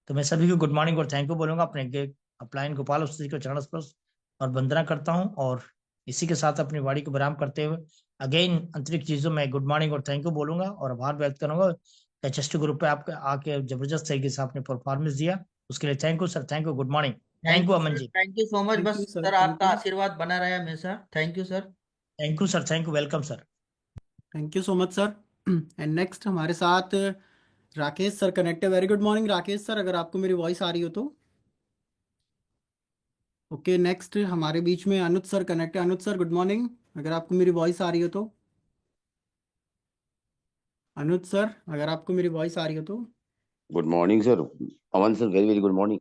तो मैं सभी को गुड मॉर्निंग और थैंक यू बोलूंगा, अपने अपलाइन गोपाल उस्ताद जी को चरण स्पर्श और वंदना करता हूँ। और इसी के साथ अपनी वाणी को विराम करते हुए अगेन अंतरिक्ष चीजों में गुड मॉर्निंग और थैंक यू बोलूंगा और आभार व्यक्त करूंगा। HST ग्रुप पे आपके आके जबरदस्त तरीके से आपने परफॉर्मेंस दिया, उसके लिए thank you sir, thank you, good morning. Thank thank you you Aman sir, ji. Thank you so much. Thank बस यू सर, सर थैंक आपका यू, आशीर्वाद बना रहे हमेशा। Thank you sir. Thank you sir, thank you, welcome sir. Thank you so much sir. And next हमारे साथ Rakesh sir connect है। Very good morning Rakesh sir, अगर आपको मेरी वॉइस आ रही हो तो। ओके, नेक्स्ट हमारे बीच में अनुज सर कनेक्ट है। अनुज सर गुड मॉर्निंग, अगर आपको मेरी वॉइस आ रही हो तो। अनुज सर अगर आपको मेरी वॉइस आ रही हो तो। Good morning sir. Aman sir, very very good morning.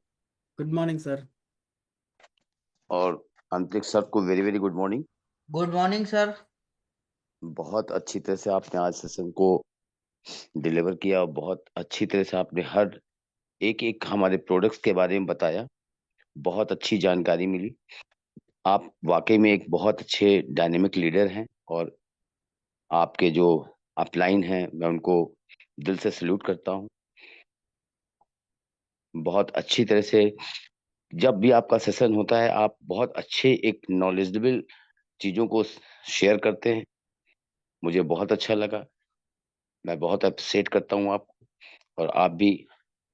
Good morning sir. और अंतरिक्ष सर को very very good morning. Good morning sir. बहुत अच्छी तरह से आपने आज सेशन को डिलीवर किया और बहुत अच्छी तरह से आपने हर एक एक हमारे प्रोडक्ट्स के बारे में बताया। बहुत अच्छी जानकारी मिली। आप वाकई में एक बहुत अच्छे डायनेमिक लीडर हैं, और आपके जो अपलाइन हैं मैं उनको दिल से सल्यूट करता हूं। बहुत अच्छी तरह से जब भी आपका सेशन होता है आप बहुत अच्छे एक नॉलेजेबल चीजों को शेयर करते हैं। मुझे बहुत अच्छा लगा। मैं बहुत अप्रिशिएट करता हूँ आपको, और आप भी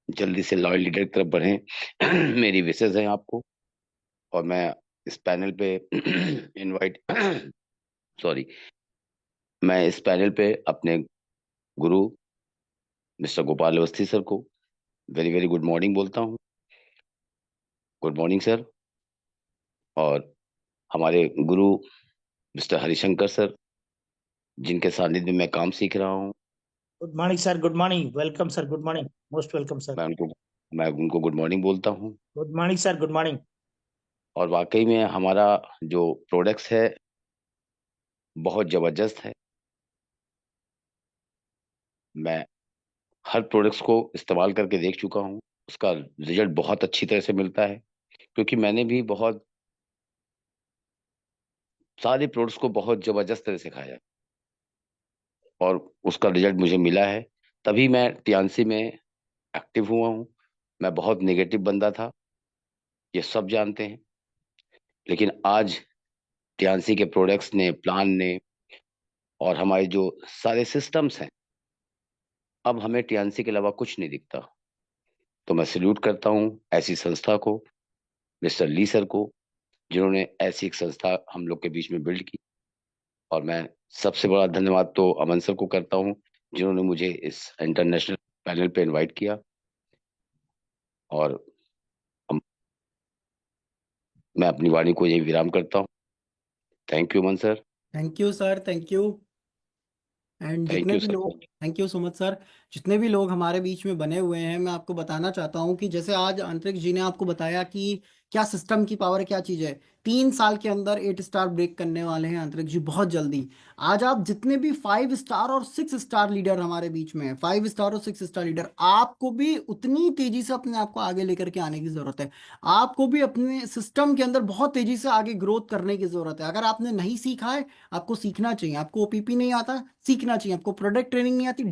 जल्दी से लॉयल लीडर की तरफ बढ़ें। मेरी विशेष है आपको। और मैं इस पैनल पे इनवाइट सॉरी, मैं इस पैनल पे अपने गुरु मिस्टर गोपाल अवस्थी सर को वेरी वेरी गुड मॉर्निंग बोलता हूँ। Good morning sir. और हमारे गुरु मिस्टर हरिशंकर सर, जिनके सानिध्य में मैं काम सीख रहा हूँ, good morning sir, good morning, welcome sir, good morning, most welcome sir. मैं उनको गुड मॉर्निंग बोलता हूँ। Good morning sir, good morning. और वाकई में हमारा जो प्रोडक्ट्स है बहुत जबरदस्त है। मैं हर प्रोडक्ट्स को इस्तेमाल करके देख चुका हूँ। उसका रिजल्ट बहुत अच्छी तरह से मिलता है, क्योंकि मैंने भी बहुत सारे प्रोडक्ट्स को बहुत जबरदस्त तरह से खाया और उसका रिजल्ट मुझे मिला है। तभी मैं टियांसी में एक्टिव हुआ हूँ। मैं बहुत नेगेटिव बंदा था, ये सब जानते हैं, लेकिन आज टियांसी के प्रोडक्ट्स ने, प्लान ने और हमारे जो सारे सिस्टम्स हैं, अब हमें टियांसी के अलावा कुछ नहीं दिखता। तो मैं सल्यूट करता हूँ ऐसी संस्था को, मिस्टर ली सर को, जिन्होंने ऐसी एक संस्था हम लोग के बीच में बिल्ड की। और मैं सबसे बड़ा धन्यवाद तो अमन सर को करता हूँ, जिन्होंने मुझे इस इंटरनेशनल पैनल पे इनवाइट किया। और हम- मैं अपनी वाणी को यही विराम करता हूँ। Thank you Aman sir. Thank you sir, thank you. And thank जितने यू भी सर। लोग, thank you so much sir. जितने भी लोग हमारे बीच में बने हुए हैं, मैं आपको बताना चाहता हूँ कि जैसे आज अंतरिक्ष जी ने आपको बताया कि क्या सिस्टम की पावर, क्या चीज़ है। 3 साल के अंदर 8 स्टार ब्रेक करने वाले हैं अंतरिक्ष जी, बहुत जल्दी। आज आप जितने भी 5 स्टार और 6 स्टार लीडर हमारे बीच में है, 5 स्टार और 6 स्टार लीडर, आपको भी उतनी तेजी से अपने आप को आगे लेकर के आने की जरूरत है। आपको भी अपने सिस्टम के अंदर बहुत तेजी से आगे ग्रोथ करने की जरूरत है। अगर आपने नहीं सीखा है, आपको सीखना चाहिए। आपको ओपीपी नहीं आता, सीखना चाहिए। आपको प्रोडक्ट ट्रेनिंग नहीं आती,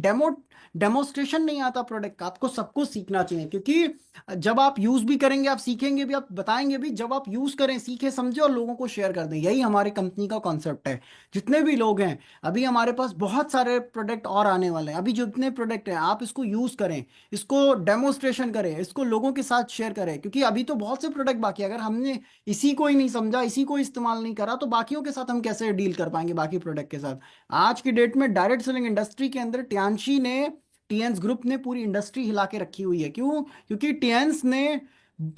डेमोस्ट्रेशन नहीं आता प्रोडक्ट का, आपको सब कुछ सीखना चाहिए। क्योंकि जब आप यूज भी करेंगे, आप सीखेंगे भी, आप बताएंगे भी। जब आप यूज करें, सीखे, समझे और लोगों को शेयर कर दें, यही हमारे कंपनी का कॉन्सेप्ट है। जितने भी लोग हैं, अभी हमारे पास बहुत सारे प्रोडक्ट और आने वाले हैं। अभी जितने प्रोडक्ट हैं, आप इसको यूज करें, इसको डेमोस्ट्रेशन करें, इसको लोगों के साथ शेयर करें। क्योंकि अभी तो बहुत से प्रोडक्ट बाकी है। अगर हमने इसी को ही नहीं समझा, इसी को इस्तेमाल नहीं करा, तो बाकियों के साथ हम कैसे डील कर पाएंगे, बाकी प्रोडक्ट के साथ। आज की डेट में डायरेक्ट सेलिंग इंडस्ट्री के अंदर टियांशी ने, टीएंस ग्रुप ने पूरी इंडस्ट्री हिला के रखी हुई है। क्यों? क्योंकि टीएंस ने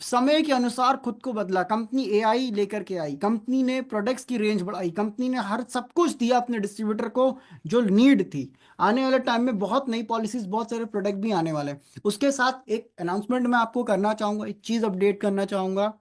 समय के अनुसार खुद को बदला। कंपनी एआई लेकर के आई, कंपनी ने प्रोडक्ट्स की रेंज बढ़ाई, कंपनी ने हर सब कुछ दिया अपने डिस्ट्रीब्यूटर को जो नीड थी। आने वाले टाइम में बहुत नई पॉलिसीज, बहुत सारे प्रोडक्ट भी आने वाले हैं। उसके साथ एक अनाउंसमेंट मैं आपको करना चाहूंगा, एक चीज अपडेट करना चाहूंगा।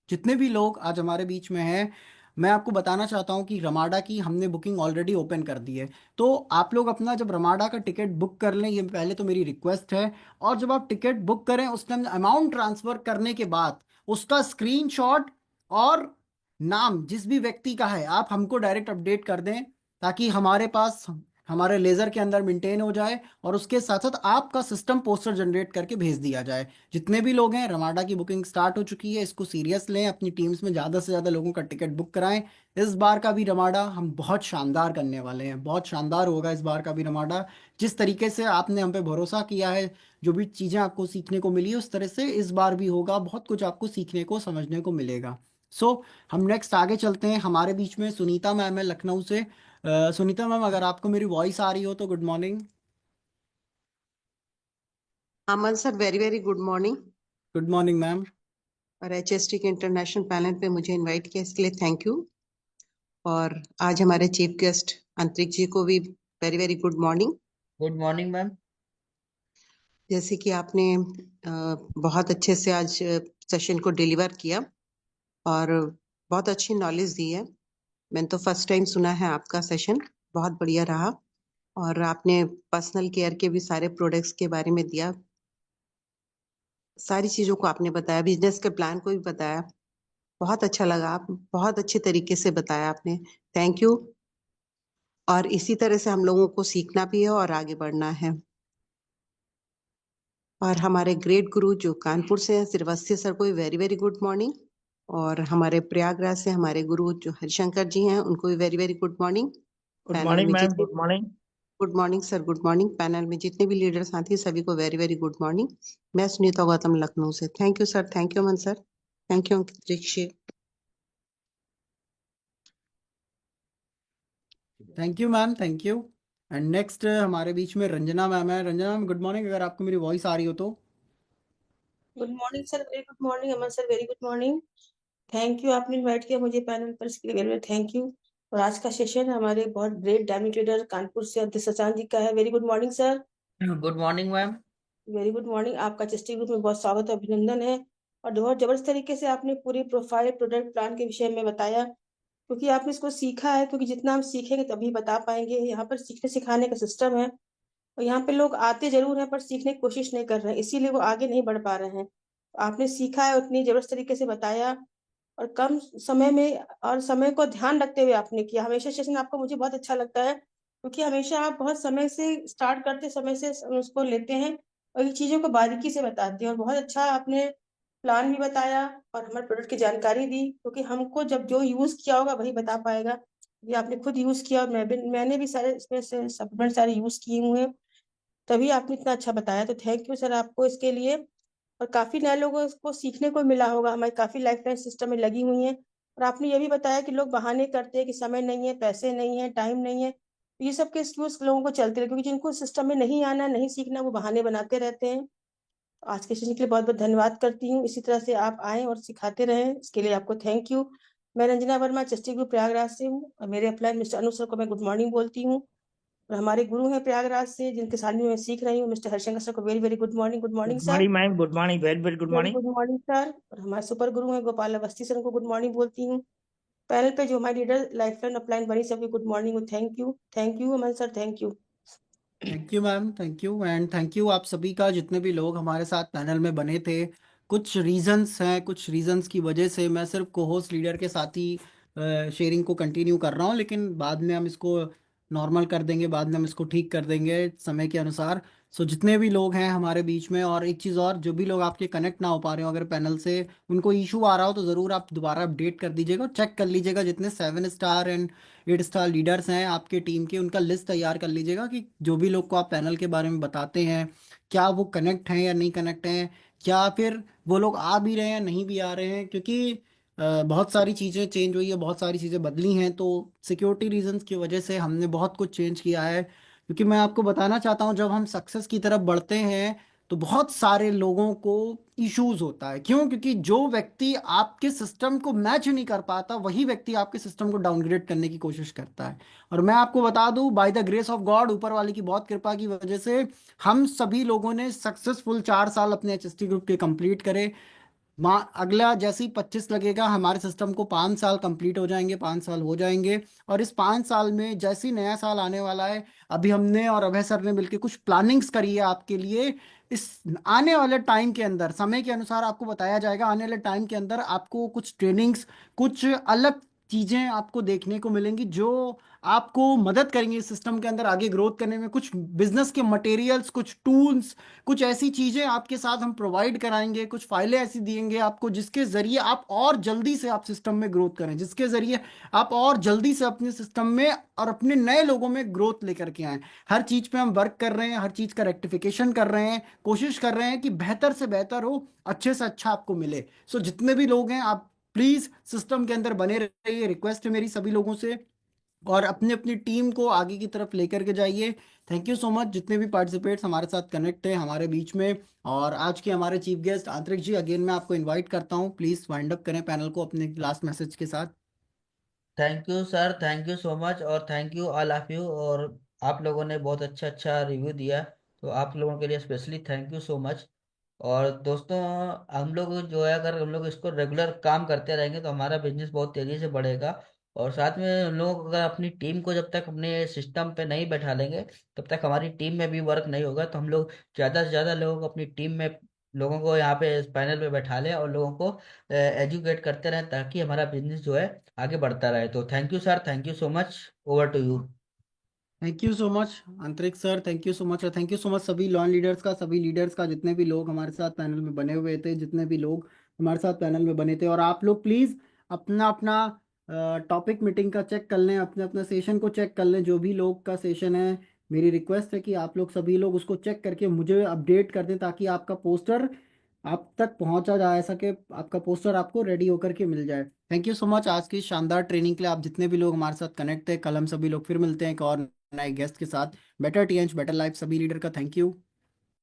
जितने भी लोग आज हमारे बीच में हैं, मैं आपको बताना चाहता हूं कि रमाडा की हमने बुकिंग ऑलरेडी ओपन कर दी है। तो आप लोग अपना जब रमाडा का टिकट बुक कर लें, ये पहले तो मेरी रिक्वेस्ट है। और जब आप टिकट बुक करें, उस टाइम अमाउंट ट्रांसफर करने के बाद उसका स्क्रीनशॉट और नाम जिस भी व्यक्ति का है, आप हमको डायरेक्ट अपडेट कर दें, ताकि हमारे पास, हमारे लेजर के अंदर मेंटेन हो जाए। और उसके साथ साथ आपका सिस्टम पोस्टर जनरेट करके भेज दिया जाए। जितने भी लोग हैं, रमाडा की बुकिंग स्टार्ट हो चुकी है, इसको सीरियस लें, अपनी टीम्स में ज़्यादा से ज़्यादा लोगों का टिकट बुक कराएं। इस बार का भी रमाडा हम बहुत शानदार करने वाले हैं, बहुत शानदार होगा इस बार का भी रमाडा। जिस तरीके से आपने हम पे भरोसा किया है, जो भी चीज़ें आपको सीखने को मिली, उस तरह से इस बार भी होगा। बहुत कुछ आपको सीखने को, समझने को मिलेगा। हम नेक्स्ट आगे चलते हैं। हमारे बीच में सुनीता मैम है लखनऊ से। सुनीता मैम, अगर आपको मेरी वॉइस आ रही हो तो good morning. Aman sir, very very good morning. Good morning ma'am. और एचएसटी के इंटरनेशनल पैनल पे मुझे इनवाइट किया, इसके लिए थैंक यू। और आज हमारे चीफ गेस्ट अंतरिक्ष जी को भी very very good morning. Good morning ma'am. जैसे कि आपने बहुत अच्छे से आज सेशन को डिलीवर किया और बहुत अच्छी नॉलेज दी है। मैंने तो फर्स्ट टाइम सुना है आपका सेशन, बहुत बढ़िया रहा। और आपने पर्सनल केयर के भी सारे प्रोडक्ट्स के बारे में दिया, सारी चीज़ों को आपने बताया, बिजनेस के प्लान को भी बताया। बहुत अच्छा लगा, आप बहुत अच्छे तरीके से बताया आपने, थैंक यू। और इसी तरह से हम लोगों को सीखना भी है और आगे बढ़ना है। और हमारे ग्रेट गुरु जो कानपुर से हैं, श्रीवत्स्य सर को भी वेरी वेरी गुड मॉर्निंग। और हमारे प्रयागराज से हमारे गुरु जो हरिशंकर जी हैं, उनको भी very very good morning. Good panel morning में मैम, जितने, good morning. Good morning sir, good morning. Panel में जितने भी लीडर साथी हैं, सभी को वेरी वेरी गुड मॉर्निंग। मैं सुनीता गौतम, लखनऊ से। Thank you sir, thank you Aman sir, thank you Ankit. Thank you ma'am, thank you. And next हमारे बीच में रंजना मैम है। रंजना मैम, गुड मॉर्निंग, अगर आपको मेरी वॉइस आ रही हो तो। Good morning sir, very good morning. Aman sir, very good morning. Thank you, आपने इनवाइट किया मुझे पैनल पर, इसके लिए वेरी थैंक यू। और आज का सेशन हमारे बहुत ग्रेट डायमंड लीडर कानपुर से अध्यक्ष सचान जी का है। Very good morning sir. Good morning ma'am. Very good morning. आपका चेस्टी ग्रुप में बहुत स्वागत और अभिनंदन है। और बहुत जबरदस्त तरीके से आपने पूरी प्रोफाइल, प्रोडक्ट प्लान के विषय में बताया, क्योंकि आपने इसको सीखा है। क्योंकि जितना हम सीखेंगे तभी बता पाएंगे। यहाँ पर सीखने सिखाने का सिस्टम है। और यहाँ पे लोग आते जरूर हैं पर सीखने की कोशिश नहीं कर रहे हैं, इसीलिए वो आगे नहीं बढ़ पा रहे हैं। आपने सीखा है, उतनी जबरदस्त तरीके से बताया और कम समय में और समय को ध्यान रखते हुए आपने किया। हमेशा सेशन आपका मुझे बहुत अच्छा लगता है, क्योंकि हमेशा आप बहुत समय से स्टार्ट करते, समय से उसको लेते हैं और ये चीजों को बारीकी से बताते हैं। और बहुत अच्छा आपने प्लान भी बताया और हमारे प्रोडक्ट की जानकारी दी, क्योंकि हमको जब जो यूज किया होगा वही बता पाएगा। ये आपने खुद यूज किया और मैंने भी सारे इसमें से सप्लीमेंट सारे यूज किए हुए हैं, तभी आपने इतना अच्छा बताया। तो थैंक यू सर आपको इसके लिए। और काफी नए लोगों को सीखने को मिला होगा, हमारी काफी लाइफ लाइन सिस्टम में लगी हुई हैं। और आपने ये भी बताया कि लोग बहाने करते हैं कि समय नहीं है, पैसे नहीं है, टाइम नहीं है, तो ये सब के एक्सक्यूज लोगों को चलते रहे, क्योंकि जिनको सिस्टम में नहीं आना, नहीं सीखना, वो बहाने बनाते रहते हैं। तो आज के सेशन के लिए बहुत बहुत धन्यवाद करती हूँ। इसी तरह से आप आए और सिखाते रहें, इसके लिए आपको थैंक यू। मैं रंजना वर्मा, चस्टी ग्रुप प्रयागराज से हूँ और मेरे अपलाइन मिस्टर अनु सर को मैं गुड मॉर्निंग बोलती हूँ। और हमारे गुरु हैं प्रयागराज से, जिनके साथ में मैं सीख रही हूँ, मिस्टर हरिशंकर सर को very very good morning. Good morning good sir. Morning ma'am, good morning, very very good very morning. Good morning sir. और हमारे सुपर गुरु हैं गोपाल अवस्थी सर, को गुड मॉर्निंग बोलती हूँ। पैनल पे जो हमारी लीडर लाइफ लाइन अपलाइन बनी, सबकी good morning, thank you Aman sir, thank you. Thank you ma'am, thank you and thank you आप सभी का, जितने भी लोग हमारे साथ पैनल में बने थे। कुछ रीजंस हैं, कुछ रीजंस की वजह से मैं सिर्फ को होस्ट लीडर के साथ ही शेयरिंग को कंटिन्यू कर रहा हूँ, लेकिन बाद में हम इसको नॉर्मल कर देंगे, बाद में हम इसको ठीक कर देंगे समय के अनुसार। सो जितने भी लोग हैं हमारे बीच में, और एक चीज़ और, जो भी लोग आपके कनेक्ट ना हो पा रहे हो अगर पैनल से, उनको इशू आ रहा हो तो ज़रूर आप दोबारा अपडेट कर दीजिएगा, चेक कर लीजिएगा। जितने 7 स्टार एंड 8 स्टार लीडर्स हैं आपके टीम के, उनका लिस्ट तैयार कर लीजिएगा कि जो भी लोग को आप पैनल के बारे में बताते हैं, क्या वो कनेक्ट हैं या नहीं कनेक्ट हैं, क्या फिर वो लोग आ भी रहे हैं या नहीं भी आ रहे हैं। क्योंकि बहुत सारी चीज़ें चेंज हुई है, बहुत सारी चीज़ें बदली हैं, तो सिक्योरिटी रीजंस की वजह से हमने बहुत कुछ चेंज किया है। क्योंकि मैं आपको बताना चाहता हूँ, जब हम सक्सेस की तरफ बढ़ते हैं तो बहुत सारे लोगों को इश्यूज होता है। क्यों? क्योंकि जो व्यक्ति आपके सिस्टम को मैच नहीं कर पाता, वही व्यक्ति आपके सिस्टम को डाउनग्रेड करने की कोशिश करता है। और मैं आपको बता दूं, by the grace of God, ऊपर वाले की बहुत कृपा की वजह से, हम सभी लोगों ने सक्सेसफुल 4 साल अपने एचएसटी ग्रुप के कंप्लीट करे। अगला जैसे ही 25 लगेगा, हमारे सिस्टम को 5 साल कंप्लीट हो जाएंगे, 5 साल हो जाएंगे। और इस 5 साल में जैसे ही नया साल आने वाला है, अभी हमने और अभय सर ने मिलकर कुछ प्लानिंग्स करी है आपके लिए। इस आने वाले टाइम के अंदर, समय के अनुसार आपको बताया जाएगा, आने वाले टाइम के अंदर आपको कुछ ट्रेनिंग्स, कुछ अलग चीजें आपको देखने को मिलेंगी, जो आपको मदद करेंगी इस सिस्टम के अंदर आगे ग्रोथ करने में। कुछ बिजनेस के मटेरियल्स, कुछ टूल्स, कुछ ऐसी चीजें आपके साथ हम प्रोवाइड कराएंगे, कुछ फाइलें ऐसी देंगे आपको जिसके जरिए आप और जल्दी से आप सिस्टम में ग्रोथ करें, जिसके जरिए आप और जल्दी से अपने सिस्टम में और अपने नए लोगों में ग्रोथ लेकर के आए। हर चीज पे हम वर्क कर रहे हैं, हर चीज का रेक्टिफिकेशन कर रहे हैं, कोशिश कर रहे हैं कि बेहतर से बेहतर हो, अच्छे से अच्छा आपको मिले। सो जितने भी लोग हैं, आप प्लीज सिस्टम के अंदर बने रहिए, रिक्वेस्ट है मेरी सभी लोगों से, और अपनी अपनी टीम को आगे की तरफ लेकर के जाइए। थैंक यू सो मच जितने भी पार्टिसिपेट्स हमारे साथ कनेक्ट हैं हमारे बीच में। और आज के हमारे चीफ गेस्ट आंतरिक जी, अगेन मैं आपको इनवाइट करता हूँ, प्लीज वाइंड अप करें पैनल को अपने लास्ट मैसेज के साथ। Thank you sir, thank you so much, और thank you all of you. और आप लोगों ने बहुत अच्छा अच्छा रिव्यू दिया, तो आप लोगों के लिए specially thank you so much. और दोस्तों, हम लोग जो है, अगर हम लोग इसको रेगुलर काम करते रहेंगे तो हमारा बिजनेस बहुत तेजी से बढ़ेगा। और साथ में हम लोग अगर अपनी टीम को जब तक अपने सिस्टम पे नहीं बैठा लेंगे, तब तक हमारी टीम में भी वर्क नहीं होगा। तो हम लोग ज़्यादा से ज़्यादा लोगों को अपनी टीम में, लोगों को यहाँ पे इस पैनल पे बैठा लें और लोगों को एजुकेट करते रहें, ताकि हमारा बिजनेस जो है आगे बढ़ता रहे। तो thank you sir, thank you so much. Over to you. Thank you so much Antarik sir, thank you so much, और थैंक यू सो मच सभी लॉन लीडर्स का, सभी लीडर्स का, जितने भी लोग हमारे साथ पैनल में बने हुए थे, जितने भी लोग हमारे साथ पैनल में बने थे। और आप लोग प्लीज़ अपना अपना टॉपिक मीटिंग का चेक कर लें, अपने अपना सेशन को चेक कर लें, जो भी लोग का सेशन है। मेरी रिक्वेस्ट है कि आप लोग सभी लोग उसको चेक करके मुझे अपडेट कर दें, ताकि आपका पोस्टर आप तक पहुंचा जा सके, आपका पोस्टर आपको रेडी होकर के मिल जाए। थैंक यू सो मच आज की शानदार ट्रेनिंग के लिए, आप जितने भी लोग हमारे साथ कनेक्ट है। कल हम सभी लोग फिर मिलते हैं एक और नए गेस्ट के साथ। बेटर टीएच बेटर लाइफ सभी लीडर का थैंक यू।